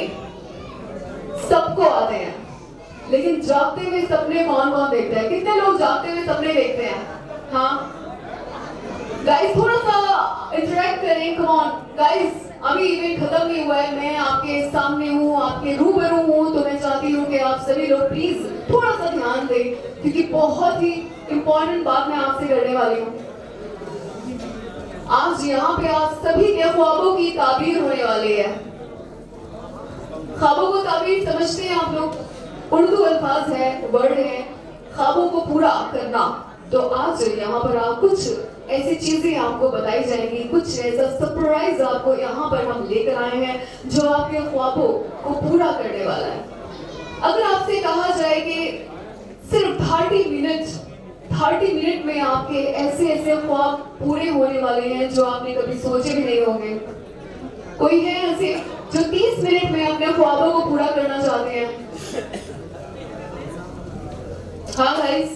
सबको आते हैं, लेकिन जागते हुए सपने कौन कौन देखता है? कितने लोग जागते हुए सपने देखते हैं? हाँ, गाइस थोड़ा सा इंटरेक्ट करें, कम ऑन गाइस। अभी इवेंट खत्म नहीं हुआ है, मैं आपके सामने हूँ, आपके रूबरू हूँ, तो मैं चाहती हूँ कि आप सभी लोग प्लीज थोड़ा सा ध्यान दें, क्योंकि बहुत ही इंपॉर्टेंट बात मैं आपसे करने वाली हूँ। आज यहाँ पे आप सभी के ख्वाबों की ताबीर होने वाली है। ख्वाबों को ताबीर समझते हैं आप लोग, उर्दू अल्फाज है, वर्ड है, ख्वाबों को पूरा करना। तो आज यहाँ पर आप कुछ ऐसी चीजें आपको बताई जाएंगी, कुछ ऐसा सरप्राइज आपको यहाँ पर हम लेकर आए हैं जो आपके ख्वाबों को पूरा करने वाला है। अगर आपसे कहा जाए कि सिर्फ 30 मिनट में आपके ऐसे ऐसे ख्वाब पूरे होने वाले हैं जो आपने कभी सोचे भी नहीं होंगे। कोई है ऐसे जो 30 मिनट में अपने ख्वाबों को पूरा करना चाहते हैं? हाँ गाइस,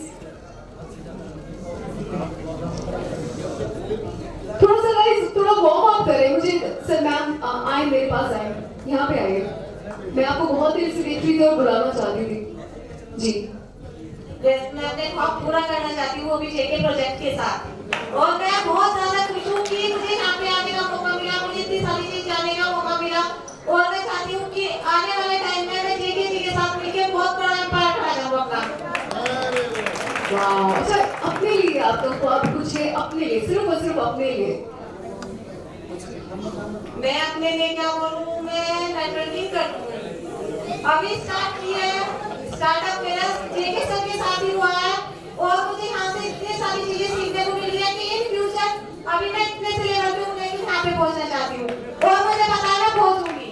थोड़ा सा गाइस थोड़ा वार्म अप करें। मुझे सर मैम आए, मेरे पास आए, यहाँ पे आइए। मैं आपको बहुत देर से देख रही थी और बुलाना चाहती थी जी। मैं अपने ख्वाब पूरा करना चाहती हूँ, वो भी जेके प्रोजेक्ट के साथ। और मैं बहुत ज्यादा खुश हूँ कि मुझे यहाँ पे आने का मौका मिला, मुझे इतनी सारी चीज जानने का मौका मिला। और मैं चाहती हूँ कि आने वाले टाइम में मैं जेके जी के साथ मिलकर बहुत बड़ा इम्पैक्ट डालूंगा अपना। अच्छा, अपने लिए आपका ख्वाब कुछ है? अपने लिए, सिर्फ और सिर्फ अपने लिए? मैं अपने लिए क्या बोलूँ, मैं नेटवर्किंग करूँ। अभी स्टार्ट किया है, स्टार्टअप मेरा जेके सर के साथ ही हुआ है और मुझे यहाँ से इतनी सारी चीजें सीखने को मिली है कि इन फ्यूचर अभी मैं इतने से लेवल पे हूँ लेकिन यहाँ पे पहुँचना चाहती हूँ और मुझे पता है मैं पहुँचूंगी।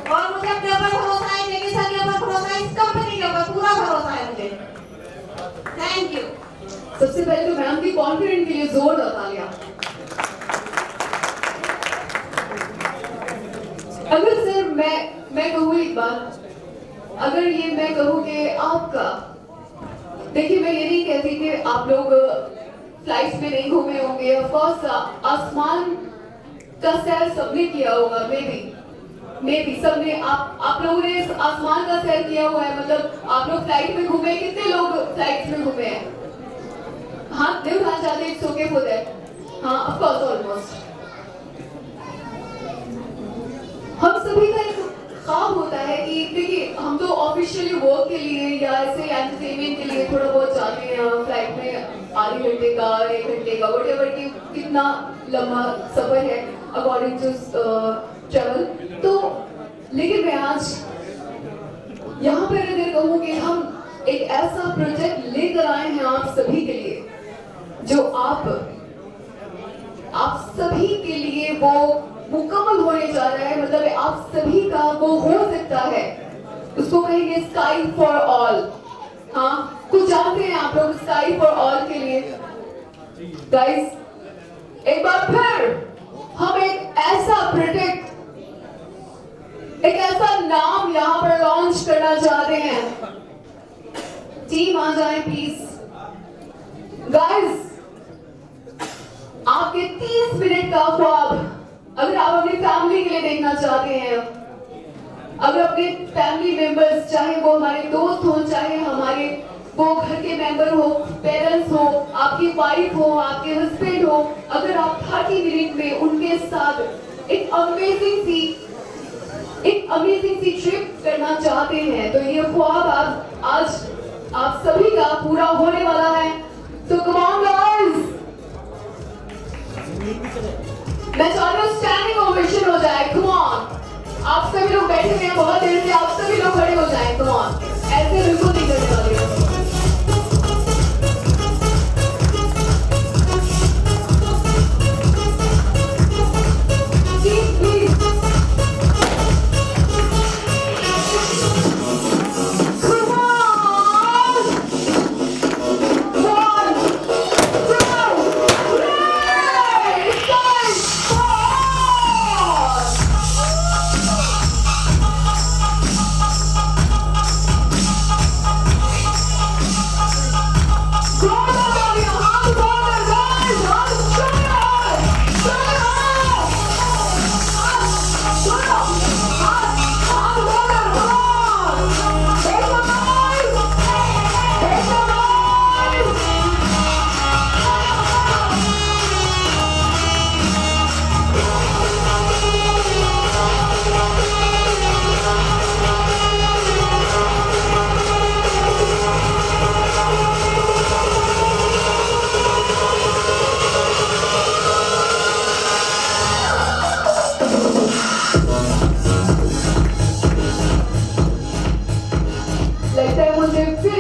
और मुझे अपने ऊपर भरोसा है, जेके सर के ऊपर भरोसा है, इस कंपनी के ऊपर पूरा भरोसा है मुझे। Thank you. सबसे पहले तो मैम की कॉन्फिडेंस के लिए जोरदार तालियां। अगर सर मैं कहूँ एक बात, अगर ये मैं कहूँ कि आपका, देखिए मैं ये नहीं कहती कि आप लोग फ्लाइट्स में नहीं घूमे होंगे, ऑफ कोर्स आसमान का सैर सबने किया होगा, मे बी सबने, आप लोगों ने आसमान का सैर किया हुआ है। मतलब आप लोग फ्लाइट में घूमे, कितने लोग फ्लाइट में घूमे हैं? हाँ, नहीं उठाना चाहते, इट्स ओके फॉर दैट। हाँ, ऑफ कोर्स ऑलमोस्ट। हम सभी का एक ख्वाब होता है कि देखिए हम तो ऑफिशियली वर्क के लिए या ऐसे एंटरटेनमेंट के लिए थोड़ा बहुत जाते हैं फ्लाइट में, आधे घंटे का, 1 घंटे का, व्हाटएवर कि कितना लंबा सफर है अकॉर्डिंग टू ट्रैवल। तो लेकिन मैं आज यहाँ पर अगर कहूँ कि हम एक ऐसा प्रोजेक्ट लेकर आए हैं आप सभी के लिए, जो आप सभी के लिए वो मुकम्मल होने जा रहा है। मतलब आप सभी का वो हो सकता है, उसको कहेंगे स्काई फॉर ऑल। हाँ, कुछ जानते हैं आप लोग स्काई फॉर ऑल के लिए? गाइस, एक बार फिर हम एक ऐसा प्रोजेक्ट, एक ऐसा नाम यहाँ पर लॉन्च करना चाहते हैं। टीम आ जाए प्लीज। गाइस, आपके 30 मिनट का ख्वाब अगर आप अपनी फैमिली के लिए देखना चाहते हैं, अगर अपने फैमिली मेंबर्स, चाहे वो हमारे दोस्त हो, चाहे हमारे वो घर के मेंबर हो, पेरेंट्स हो, आपकी वाइफ हो, आपके हस्बैंड हो, अगर आप 30 मिनट में उनके साथ एक अमेजिंग सी ट्रिप करना चाहते हैं, तो ये ख्वाब आज आप सभी का पूरा होने वाला है। तो कम ऑन गाइस, मैं चाहती हूँ स्टैंडिंग ओवेशन हो जाए। कम ऑन, आप सभी लोग बैठे हुए हैं बहुत देर से, आप सभी लोग खड़े हो जाएं। कम ऑन, ऐसे बिल्कुल नहीं करने वाले।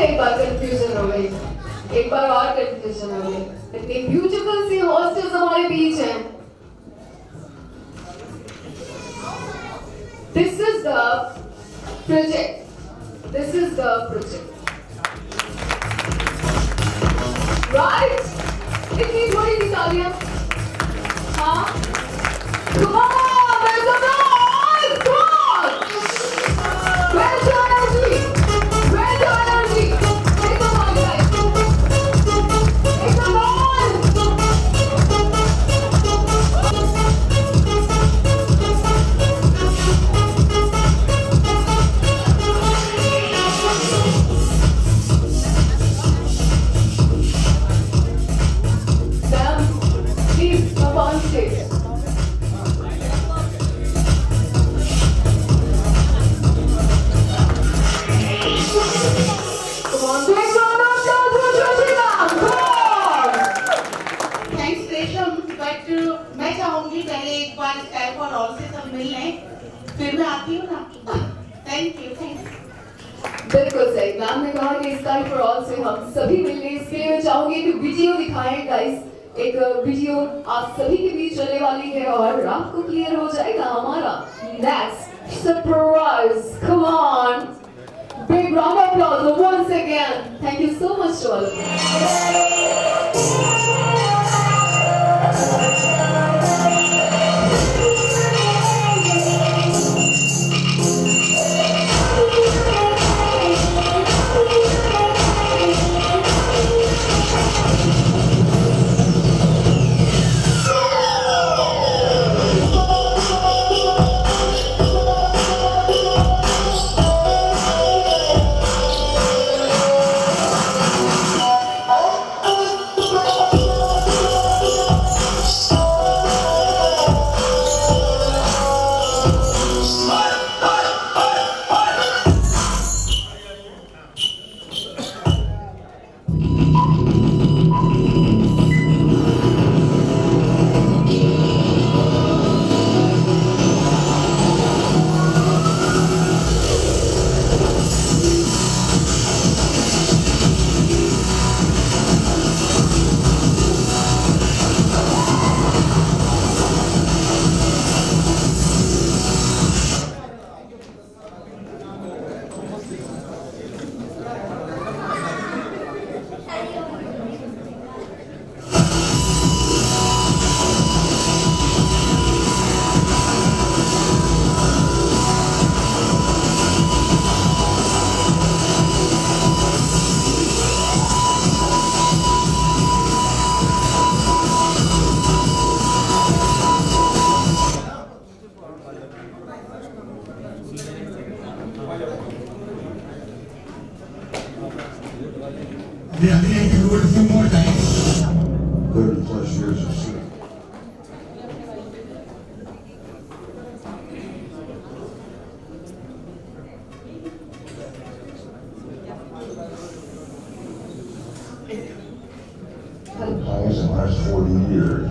एक बार कंफ्यूजन हो गई, एक बार और कंफ्यूजन हो गई। इतनी ब्यूटीफुल सी हॉस्टेल्स हमारे बीच हैं। This is the project. This is the project. Right? इतनी थोड़ी सी तालियां। हाँ? Come on, there's a noise! Come on! Where's your energy? Where's your energy? Make some noise, guys. Make some Ma'am, please come on stage. Come on, big round of applause for Joshika. Come on. Thanks रेशम, but मैं चाहूंगी पहले एक बार sky for all से सब मिल लें, फिर मैं आती हूँ ना। Thank you, thank you. बिल्कुल सही। मैम ने कहा कि स्काई फॉर ऑल से हम सभी मिलने, इसके लिए मैं चाहूंगी कि वीडियो दिखाएं गाइस। एक वीडियो आप सभी के बीच चलने वाली है और रात को क्लियर हो जाएगा हमारा next surprise. Come on, big round of applause once again. Thank you so much to all of you. Yeah, I think I can do it a few more times. 30 plus years of sleep. Highest in the last 40 years.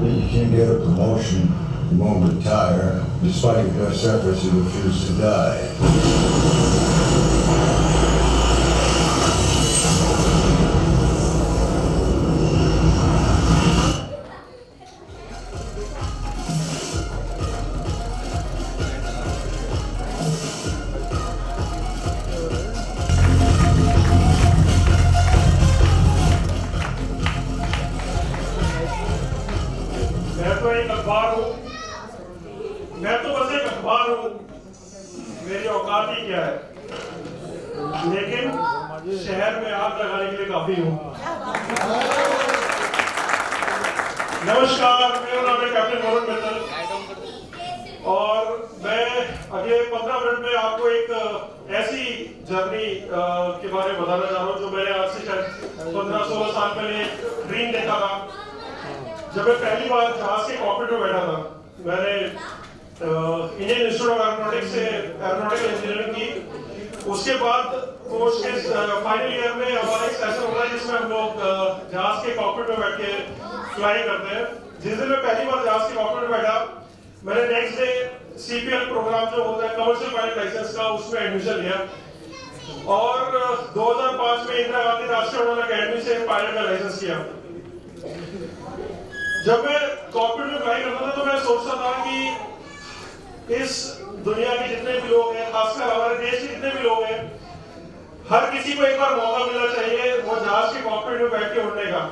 You can't get a promotion, you won't retire. Despite your best efforts, you refuse to die. मैं तो एक अखबार हूँ, मैं तो बस एक अखबार हूँ, मेरी औकात ही क्या है, लेकिन शहर में आग लगाने के लिए काफी हूँ। नमस्कार, मेरा नाम है कैप्टन वरुण मित्तल और मैं अगले 15 मिनट में आपको एक ऐसी जर्नी के बारे में बताना चाह रहा हूँ जो मैंने आज से शायद 15-16 साल पहले ड्रीम देखा था। जब मैं पहली बार जहाज के कॉकपिट में बैठा था, मैंने इंडियन इंस्टीट्यूट ऑफ एरोनॉटिक्स से एरोनॉटिकल इंजीनियरिंग की। उसके बाद कोर्स के फाइनल ईयर में हमारा एक सेशन होता है जिसमें हम लोग जहाज के कॉकपिट में बैठ के फ्लाई करते हैं। जिस दिन मैं पहली बार जहाज के कॉकपिट में बैठा, मैंने नेक्स्ट डे CPL प्रोग्राम जो होता है कमर्शियल पायलट लाइसेंस का, उसमें एडमिशन लिया और 2005 में इंदिरा गांधी राष्ट्रीय उड़ान अकेडमी से पायलट का लाइसेंस किया। जब मैं कॉकपिट में फ्लाई करता था तो मैं सोचता था कि इस दुनिया के जितने भी लोग हैं, खासकर हमारे देश के जितने भी लोग हैं, हर किसी को एक बार मौका मिलना चाहिए वो जहाज के कॉकपिट में बैठ के उड़ने का।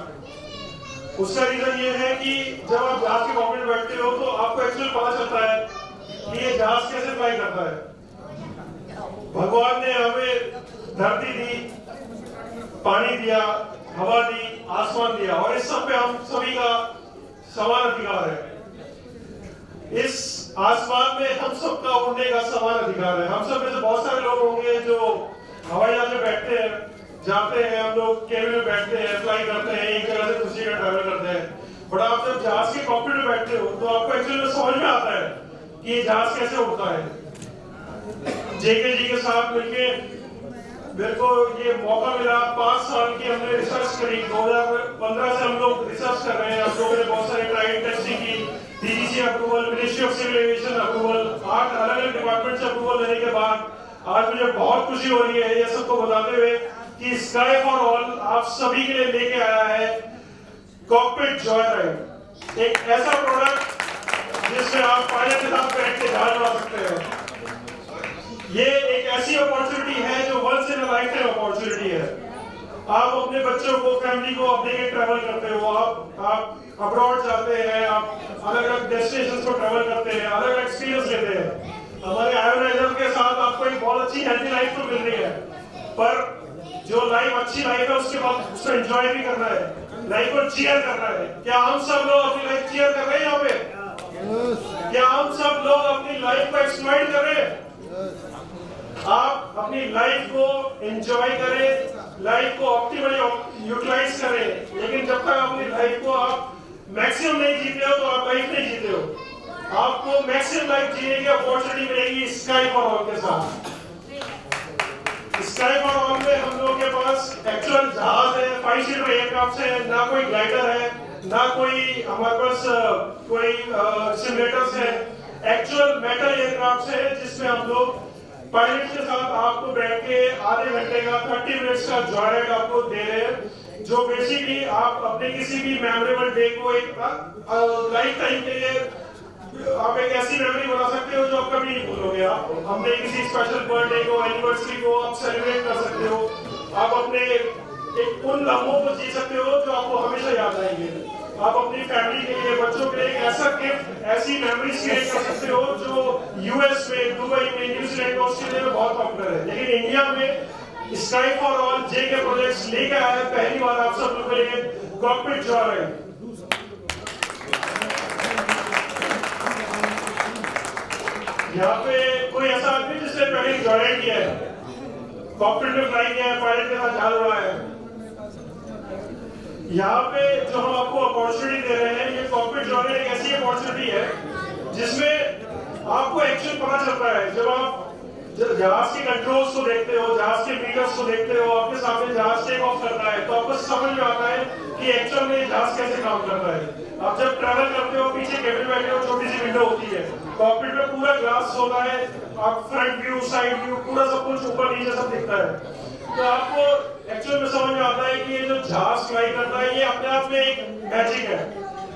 उसका रीजन ये है कि जब आप जहाज के कॉकपिट में बैठते हो तो आपको एक्चुअली पता चलता है कि ये जहाज कैसे फ्लाई करता है। भगवान ने हमें धरती दी, पानी दिया, हवा दी, आसमान दिया और इस सब पे हम सभी का समान अधिकार है। इस आसमान में हम सबका उड़ने का समान अधिकार है। हम सब में से बहुत सारे लोग होंगे जो हवाई जहाज में बैठते हैं, जाते हैं, हम लोग केबिन में बैठते हैं, फ्लाई करते हैं, एक जगह से दूसरी जगह ट्रैवल करते हैं। बट आप जब जहाज के कॉकपिट में बैठते हो तो आपको एक्चुअली समझ में आता है कि ये जहाज कैसे उड़ता है। जेके जी के साथ मिलके मेरे को ये मौका मिला। 5 साल की हमने रिसर्च करी। 2015 से हम लोग रिसर्च कर रहे हैं। हम लोगों ने बहुत सारे ट्रायल टेस्टिंग की, DGC approval, ministry of civil aviation approval, 8 अलग-अलग डिपार्टमेंट से अप्रूवल लेने के बाद आज मुझे बहुत खुशी हो रही है ये सबको बताते हुए कि स्काई फॉर ऑल आप सभी के लिए लेके आया है कॉकपिट जॉय राइड, एक ऐसा प्रोडक्ट जिसमें आप पायलट के साथ बैठ के जहाज उड़ा सकते हैं। ये एक ऐसी अपॉर्चुनिटी है जो once in a lifetime opportunity है। आप अपने बच्चों को, फैमिली को अपने के ट्रैवल करते हो, आप अब्रॉड जाते हैं, आप अलग अलग डेस्टिनेशन को ट्रैवल करते हैं, अलग अलग एक्सपीरियंस लेते हैं। हमारे आयोनाइजर के साथ आपको एक बहुत अच्छी हेल्थी लाइफ तो मिल रही है, पर जो लाइफ अच्छी लाइफ है उसके बाद उसको एंजॉय भी करना है, लाइफ को चीयर करना है। क्या हम सब लोग अपनी लाइफ चीयर कर रहे हैं यहाँ पे? क्या हम सब लोग अपनी लाइफ को एक्सप्लॉइट कर रहे हैं? आप अपनी लाइफ को एंजॉय करें, लाइफ को ऑप्टिमली यूटिलाइज करें, लेकिन जब तक अपनी लाइफ को आप मैक्सिमम नहीं जीते हो तो आप लाइफ नहीं जीते हो। आपको मैक्सिमम लाइफ जीने की अपॉर्चुनिटी मिलेगी स्काई फॉर ऑल के साथ। स्काई फॉर ऑल में हम लोगों के पास एक्चुअल जहाज है, 5 सीटर एयरक्राफ्ट है, ना कोई ग्लाइडर है, ना कोई हमारे पास कोई सिमुलेटर्स है। एक्चुअल मेटल एयरक्राफ्ट है जिसमें हम लोग पायलट के साथ आपको बैठ के आधे घंटे का 30 मिनट्स का जॉय राइड आपको दे रहे हैं, जो बेसिकली आप अपने किसी भी मेमोरेबल डे को एक लाइफ टाइम के लिए आप एक ऐसी मेमोरी बना सकते हो जो आप कभी नहीं भूलोगे। आप अपने किसी स्पेशल बर्थडे को, एनिवर्सरी को आप सेलिब्रेट कर सकते हो। आप अपने एक उन लम्हों को जी सकते हो जो आपको हमेशा याद आएंगे। आप अपनी फैमिली के लिए, बच्चों के लिए एक ऐसा गिफ्ट, ऐसी मेमोरीज क्रिएट कर सकते हो जो यूएस में, दुबई में, न्यूजीलैंड में, ऑस्ट्रेलिया में बहुत पॉपुलर है। लेकिन इंडिया में sky for all JK projects लेकर आया है पहली बार आप सब लोगों के लिए कॉकपिट जॉय राइड। यहाँ पे कोई ऐसा आदमी जिसने पहले जॉय राइड किया है, कॉकपिट में फ्लाई किया है, पायलट के साथ जहाज उड़ाया है। यहाँ पे जो हम आपको अपॉर्चुनिटी दे रहे हैं, ये कॉकपिट जॉय राइड एक ऐसी अपॉर्चुनिटी है जिसमें आपको एक्चुअल पता चलता है। जब आप जहाज के कंट्रोल्स को देखते हो, जहाज के मीटर्स को देखते हो, आपके सामने जहाज टेक ऑफ करता है, तो आपको समझ में आता है कि एक्चुअल में जहाज कैसे काम करता है। आप जब ट्रैवल करते हो, पीछे केबिन में बैठे हो, छोटी सी विंडो होती है, कॉकपिट में पूरा ग्लास होता है, आप फ्रंट व्यू, साइड व्यू, पूरा सब कुछ ऊपर नीचे सब दिखता है। तो आपको एक्चुअल में समझ में आता है कि ये जो जहाज फ्लाई करता है, ये अपने आप में एक मैजिक है।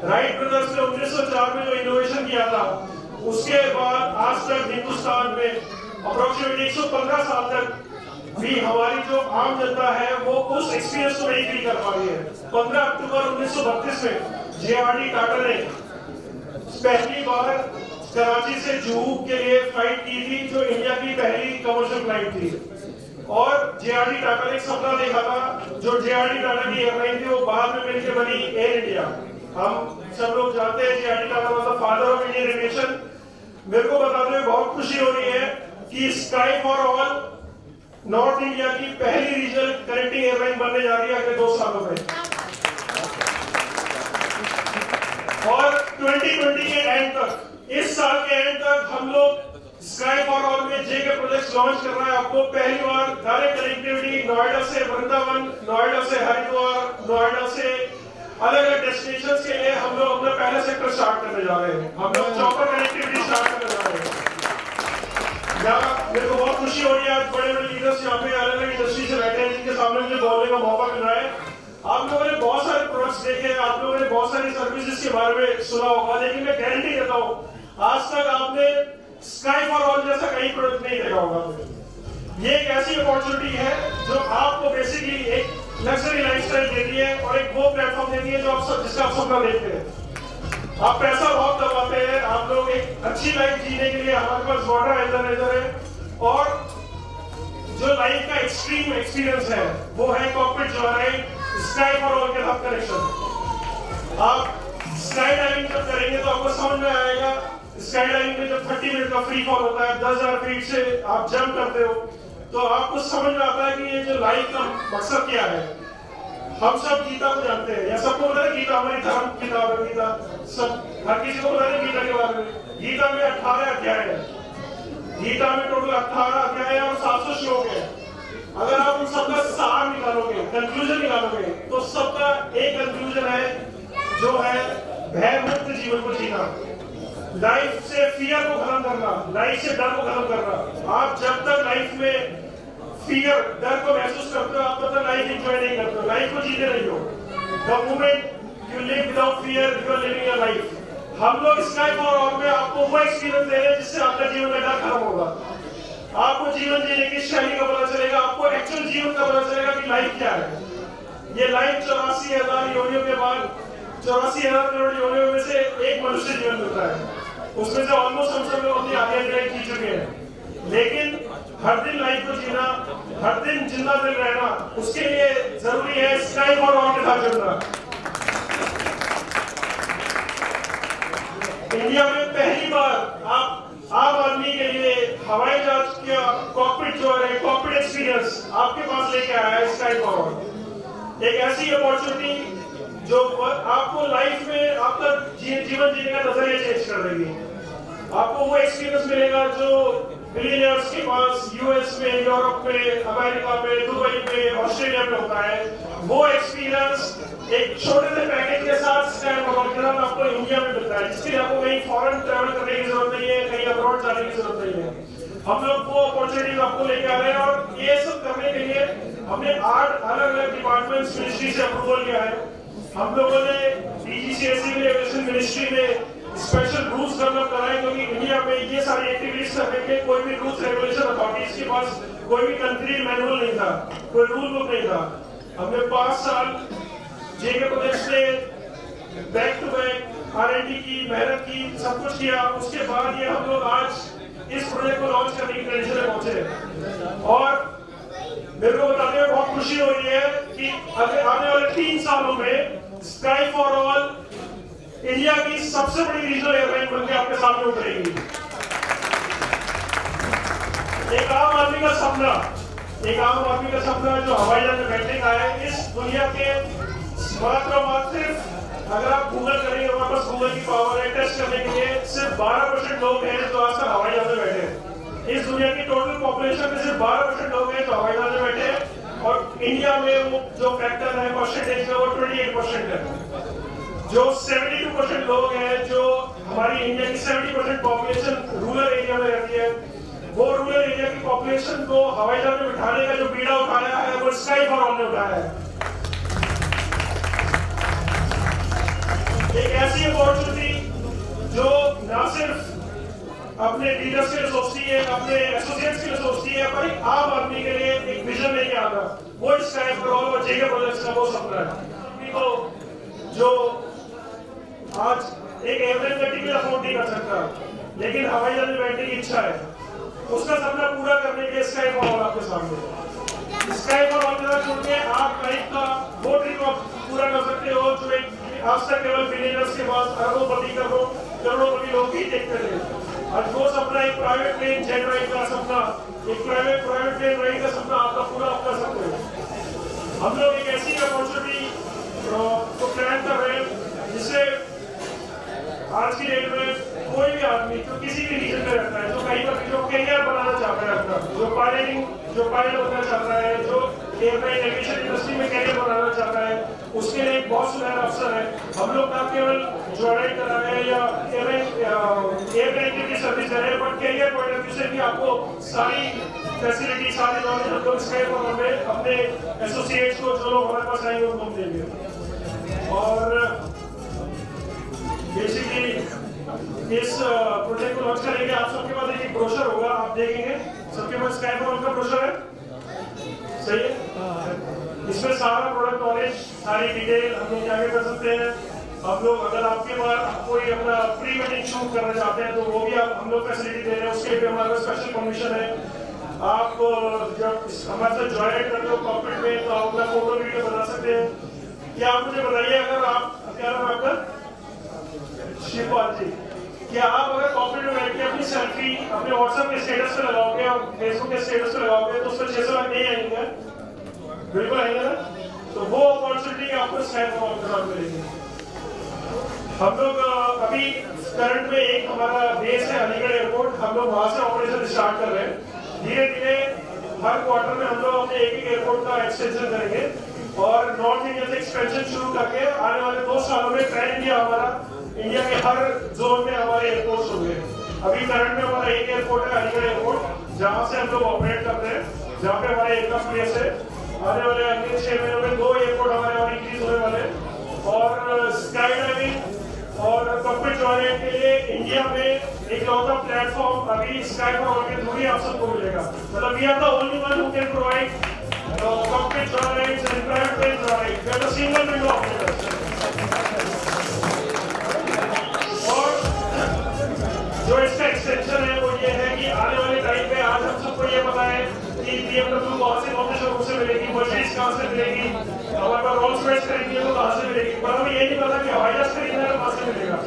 राइट ब्रदर्स ने 1904 में जो इनोवेशन किया था, उसके बाद आज तक हिंदुस्तान में अप्रोक्सीमेटली 115 साल तक भी हमारी जो आम जनता है वो उस एक्सपीरियंस को नहीं फील कर पा रही है। 15 अक्टूबर 1932 में JRD टाटा ने पहली बार कराची से जुहू के लिए फ्लाइट की थी, जो इंडिया की पहली कमर्शियल फ्लाइट थी। और JRD टाटा ने एक सपना देखा था, जो JRD टाटा की एयरलाइन थी वो बाद में मिलकर बनी एयर इंडिया। हम सब लोग जानते हैं JRD Tata was the father of Indian aviation. मेरे को बताते हुए बहुत खुशी हो रही है कि sky for all north India की पहली रीजनल कनेक्टिंग एयरलाइन बनने जा रही है अगले 2 सालों में। और 2020 के एंड तक, इस साल के एंड तक हम लोग स्काई फॉर ऑल में जेके प्रोजेक्ट्स लॉन्च कर रहा है। आपको पहली बार डायरेक्ट कनेक्टिविटी नोएडा से वृंदावन, नोएडा से हरिद्वार, नोएडा से अलग अलग डेस्टिनेशंस के लिए हम लोग अपना पहला सेक्टर स्टार्ट करने जा रहे हैं। हम लोग चॉपर कनेक्टिविटी स्टार्ट करने जा रहे हैं। मेरे को बहुत खुशी हो रही है, आज बड़े बड़े लीडर्स यहाँ पे अलग अलग इंडस्ट्री से बैठे हैं जिनके सामने मुझे बोलने का मौका मिल रहा है। आप लोगों ने बहुत सारे प्रोडक्ट्स देखे, आप लोगों ने बहुत सारी सर्विसेज के बारे में सुना होगा, लेकिन मैं गारंटी देता हूँ आज तक आपने स्काई फॉर ऑल जैसा कहीं प्रोडक्ट नहीं देखा होगा। ये एक ऐसी अपॉर्चुनिटी है जो आपको बेसिकली एक लग्जरी लाइफस्टाइल देती है और एक वो प्लेटफॉर्म देती है जो आप सब जिसका आप सपना देखते हैं। आप पैसा बहुत कमाते हैं, आप लोग एक अच्छी लाइफ जीने के लिए हमारे पास वाटर एनालाइजर है और जो लाइफ का एक्सट्रीम एक्सपीरियंस है वो है कॉकपिट जो है स्काई फॉर ऑल के साथ कनेक्शन। आप स्काई डाइविंग जब करेंगे तो आपको समझ में आएगा, स्काई डाइविंग में जब 30 मिनट का फ्री फॉल होता है, 10,000 फीट से आप जंप करते हो, तो आपको समझ में आता है कि ये जो लाइफ का मकसद क्या है। हम सब गीता को जानते हैं, या सबको पता है गीता हमारी धर्म किताब है। गीता सब हर किसी को पता है गीता के बारे में। गीता में 18 अध्याय है, गीता में टोटल 18 अध्याय है और 700 श्लोक है। अगर आप उन सबका सार निकालोगे, कंक्लूजन निकालोगे, तो सबका एक कंक्लूजन है जो है भय मुक्त जीवन को जीना, लाइफ से फियर को खत्म करना, लाइफ से डर को खत्म करना। आप जब तक लाइफ में फियर डर को महसूस करते हो, आप तब तक लाइफ एंजॉय नहीं करते हो, लाइफ को जीते नहीं हो। The moment you live without fear you are living your life. हम लोग स्काई फॉर ऑल में आपको वो एक्सपीरियंस दे रहे हैं जिससे आपका जीवन का डर खत्म होगा, आपको जीवन जीने की शैली का पता चलेगा, आपको एक्चुअल जीवन का पता चलेगा कि लाइफ क्या है। ये लाइफ 84,000 योनियों के बाद 84,000 करोड़ योनियों में से एक मनुष्य जीवन मिलता है, उसमें से ऑलमोस्ट हम सब लोग अपनी आधी लाइफ जी चुके हैं। लेकिन हर दिन लाइफ को जीना, हर दिन जिंदा दिल रहना, उसके लिए जरूरी है स्काई फॉर ऑल के साथ जुड़ना। इंडिया में पहली बार आप आम आदमी के लिए हवाई जहाज का कॉकपिट जो है कॉकपिट एक्सपीरियंस आपके पास लेके आया है स्काई फॉर ऑल। एक ऐसी अपॉर्चुनिटी जो आपको लाइफ में आपका जीवन जीने का नजरिया चेंज कर देगी। आपको वो एक्सपीरियंस मिलेगा जो बिलियनियर्स के पास यूएस में, यूरोप में, अमेरिका में, दुबई में, ऑस्ट्रेलिया में होता है। वो एक्सपीरियंस एक छोटे से पैकेज के साथ स्काई फॉर ऑल के साथ आपको इंडिया में मिलता है, जिसके लिए आपको कहीं फॉरेन ट्रैवल करने की जरूरत नहीं है, कहीं अब्रॉड जाने की जरूरत नहीं है। हम लोग वो अपॉर्चुनिटीज आपको लेके आ रहे हैं और ये सब करने के लिए हमने 8 अलग अलग डिपार्टमेंट्स मिनिस्ट्री से अप्रूवल लिया है। हम लोगों ने डीजीसीएसई में एविएशन मिनिस्ट्री में स्पेशल रूल्स डेवलप कराए, क्योंकि इंडिया में ये सारी एक्टिविटीज करने के कोई भी रूल्स रेगुलेशन अथॉरिटीज के पास कोई भी कंट्री मैनुअल नहीं था, कोई रूल बुक नहीं था। हमने 5 साल जेके प्रोजेक्ट्स में बैक टू बैक R&D की मेहनत की, सब कुछ किया। उसके बाद ये हम लोग आज इस प्रोजेक्ट को लॉन्च करने की कंडीशन में पहुंचे और मेरे को बताते हुए बहुत खुशी हो रही है कि आने वाले 3 सालों में स्काई फॉर ऑल इंडिया की सबसे बड़ी रीजनल एयरलाइन बनकर आपके सामने उतरेगी। एक आम आदमी का सपना, एक आम आदमी का सपना जो हवाई जहाज में बैठने का है। इस दुनिया के मात्र अगर आप गूगल करेंगे, हमारे पास गूगल की पावर है टेस्ट करने के लिए, सिर्फ 12% लोग हैं जो आज तक हवाई जहाज में बैठे हैं। इस दुनिया की टोटल पॉपुलेशन में सिर्फ 12% लोग हैं जो हवाई जहाज में बैठे हैं और इंडिया में वो जो फैक्टर है परसेंटेज का वो 28% है। जो 72% लोग हैं, जो हमारी इंडिया की 70% पॉपुलेशन रूरल एरिया में रहती है, वो रूरल एरिया की पॉपुलेशन को हवाई जहाज में बिठाने का जो बीड़ा उठाया है वो स्काई फॉर ऑल ने उठाया है। एक ऐसी अपॉर्चुनिटी जो ना सिर्फ अपने लीडर्स के लिए सोचती है, अपने एसोसिएट्स के लिए सोचती है, पर एक आम आदमी के लिए एक विजन लेके आता है। वो स्काई फॉर ऑल और जेके प्रोजेक्ट्स का वो सपना है। तो जो आज एक एवरेज व्यक्ति भी अफोर्ड नहीं कर सकता, लेकिन हवाई जहाज में बैठने की इच्छा है, उसका सपना पूरा करने के लिए स्काई फॉर ऑल आपके सामने। स्काई फॉर ऑल के साथ जुड़ के आप लाइफ का वो ड्रीम आप पूरा कर सकते हो जो एक आज तक केवल बिलियनर्स के पास अरबों-पति करोड़ों-पति लोग ही देखते थे। आज वो सपना एक प्राइवेट प्लेन जेट राइड का सपना, एक प्राइवेट प्लेन राइड का सपना आपका पूरा आप कर सकते हो। हम लोग एक ऐसी अपॉर्चुनिटी को प्लान कर रहे हैं जिससे आज की डेट में कोई भी आदमी जो किसी भी रीजन में रहता है, जो कहीं पर जो करियर बनाना चाहता है अपना, जो पायलट बनना चाहता है, जो एयरलाइन एविएशन इंडस्ट्री में कैरियर बनाना चाहता है, उसके लिए एक बहुत सुनहरा अवसर है। हम लोग ना केवल ज्वाइन करा रहे हैं या एयरलाइन की सर्विस दे रहे हैं, but career point of view से भी आपको सारी फैसिलिटी, सारी नॉलेज हम लोग स्काई फॉरवर्ड में अपने एसोसिएट्स को, जो लोग हमारे पास आएंगे उनको हम देंगे। और बेसिकली इस प्रोजेक्ट को लॉन्च करेंगे। आप सबके पास एक ब्रोशर होगा, आप देखेंगे सबके पास स्काई फॉरवर्ड का ब्रोशर है, सही है। इसमें सारा प्रोडक्ट नॉलेज, सारी डिटेल हम लोग आगे कर सकते हैं। हम लोग अगर आपके पास कोई अपना प्री वेडिंग शूट करना चाहते हैं तो वो भी हम लोग फैसिलिटी दे रहे हैं, उसके लिए हमारे पास स्पेशल परमिशन है। आप जब हमारे साथ ज्वाइन करते हो कॉर्पोरेट में तो आप अपना फोटो वीडियो बना सकते हैं। क्या आप मुझे बताइए, अगर आप, क्या नाम है आपका? शिवपाल जी, क्या आप अगर कॉर्पोरेट में बैठ के अपनी सेल्फी अपने व्हाट्सएप के स्टेटस पे लगाओगे और फेसबुक के स्टेटस पे लगाओगे तो उसमें 600 लाख नहीं आएंगे? बिल्कुल आएंगे ना। तो वो अपॉर्चुनिटी आपको स्काई फॉरवर्ड के साथ मिलेगी। हम लोग अभी करंट में एक हमारा बेस है अलीगढ़ एयरपोर्ट, हम लोग वहां से ऑपरेशन स्टार्ट कर रहे हैं। धीरे धीरे हर क्वार्टर में हम लोग अपने एक एयरपोर्ट का एक्सटेंशन करेंगे और नॉर्थ इंडिया से एक्सपेंशन शुरू करके आने वाले 2 सालों में पैन इंडिया हमारा, इंडिया के हर जोन में हमारे एयरपोर्ट्स होंगे। अभी करंट में हमारा एक एयरपोर्ट है अलीगढ़ एयरपोर्ट, जहां से हम लोग ऑपरेट करते हैं, जहां पे हमारे एयरक्राफ्ट प्लेस है। आने वाले अगले 6 महीनों में 2 एयरपोर्ट हमारे और इंक्रीज होने वाले। और स्काई डाइविंग और कॉकपिट ज्वाइन के लिए इंडिया में एक लौता प्लेटफॉर्म अभी स्काई फॉरवर्ड के थ्रू ही आप सबको मिलेगा। मतलब we are the only one who can provide cockpit join and private plane join. We are the single window operator. और जो इसका एक्सटेंशन है वो ये है कि आने वाले टाइम में आज हम सबको ये पता है कि BMW कौन से शोरूम से मिलेगी, मर्सिडीज कहां से मिलेगी, हमारे पास रोल्स रॉयस खरीदनी है तो कहां से मिलेगी, पर हमें ये नहीं पता कि हवाई जहाज खरीदना है कहां से मिलेगा।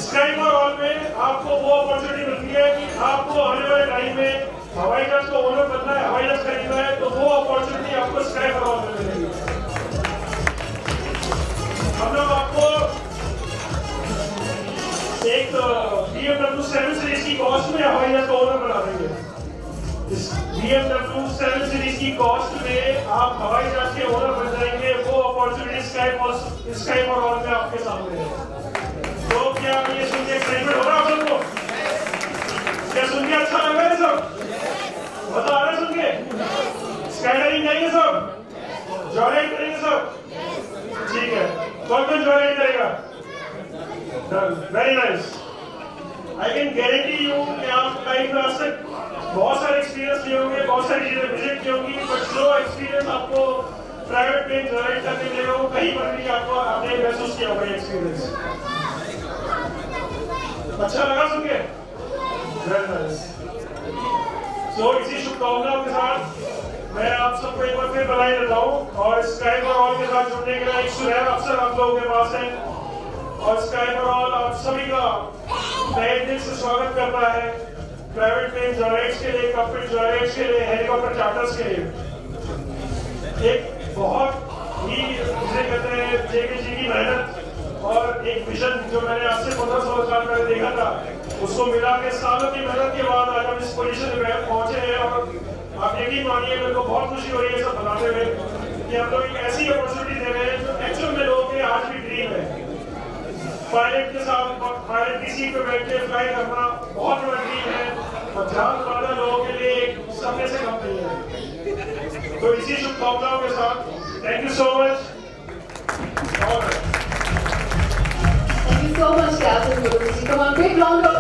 स्काई फॉर ऑल में आपको वो अपॉर्चुनिटी मिलती है कि आपको आने वाले टाइम में हवाई जहाज का ओनर बनना है, हवाई जहाज खरीदना है, तो वो अपॉर्चुनिटी आपको स्काई फॉर ऑल में मिलेगी। हम लोग आपको एक BMW 7 सीरीज की कॉस्ट में हवाई जहाज का ओनर बना देंगे। इस BMW 7 सीरीज की कॉस्ट में आप हवाई जहाज के ओनर बन जाएंगे। वो अपॉर्चुनिटी स्काई फॉर ऑल में आपके सामने है। तो क्या ये सुन के एक्साइटमेंट हो रहा है आप सबको? क्या सुन के अच्छा लग रहा है सब? बता रहे सुन के? स्काई डाइविंग जाएंगे सब? ज्वाइन करेंगे सब? ठीक है, कौन ज्वाइन करेगा? Very nice. I can guarantee you कि आप लाइफ में आज तक बहुत सारे एक्सपीरियंस लिए होंगे, बहुत सारी चीजें विजिट की होंगी, बट जो एक्सपीरियंस आपको प्राइवेट प्लेन ज्वाइन करने मिलेगा वो कहीं पर भी आपको आपने महसूस किया होगा एक्सपीरियंस। अच्छा लगा सुन के? Very nice. सो इसी शुभकामनाओं के साथ मैं आप सबको एक बार फिर बधाई देता हूँ और स्काई फॉर ऑल के साथ जुड़ने के लिए एक सुनहरा अवसर आप लोगों के पास है। और स्काई फॉर ऑल आप सभी का तहे दिल से स्वागत करता है। प्राइवेट प्लेन ज्वाइनिंग्स के लिए, कॉकपिट ज्वाइनिंग्स के लिए, हेलीकॉप्टर चार्टर्स के लिए एक बहुत ही जिसे कहते हैं जेके जी की मेहनत और एक विजन जो मैंने आज से 15-16 साल पहले देखा था, उसको मिला के सालों की मेहनत के बाद आज हम इस पोजीशन में पहुंचे हैं। और आप यकीन मानिए मेरे को बहुत खुशी हो रही है सब बताते हुए कि हम लोग एक ऐसी अपॉर्चुनिटी दे रहे हैं जो एक्चुअल में लोगों के आज भी ड्रीम है। पायलट के साथ, पायलट की सीट पे बैठ के फ्लाई करना बहुत बड़ा ड्रीम है और जहां ज्यादा लोगों के लिए एक सपने से कम नहीं है। तो इसी शुभकामनाओं के साथ thank you so much. Thank you so much, Captain Guruji. Come on, big round of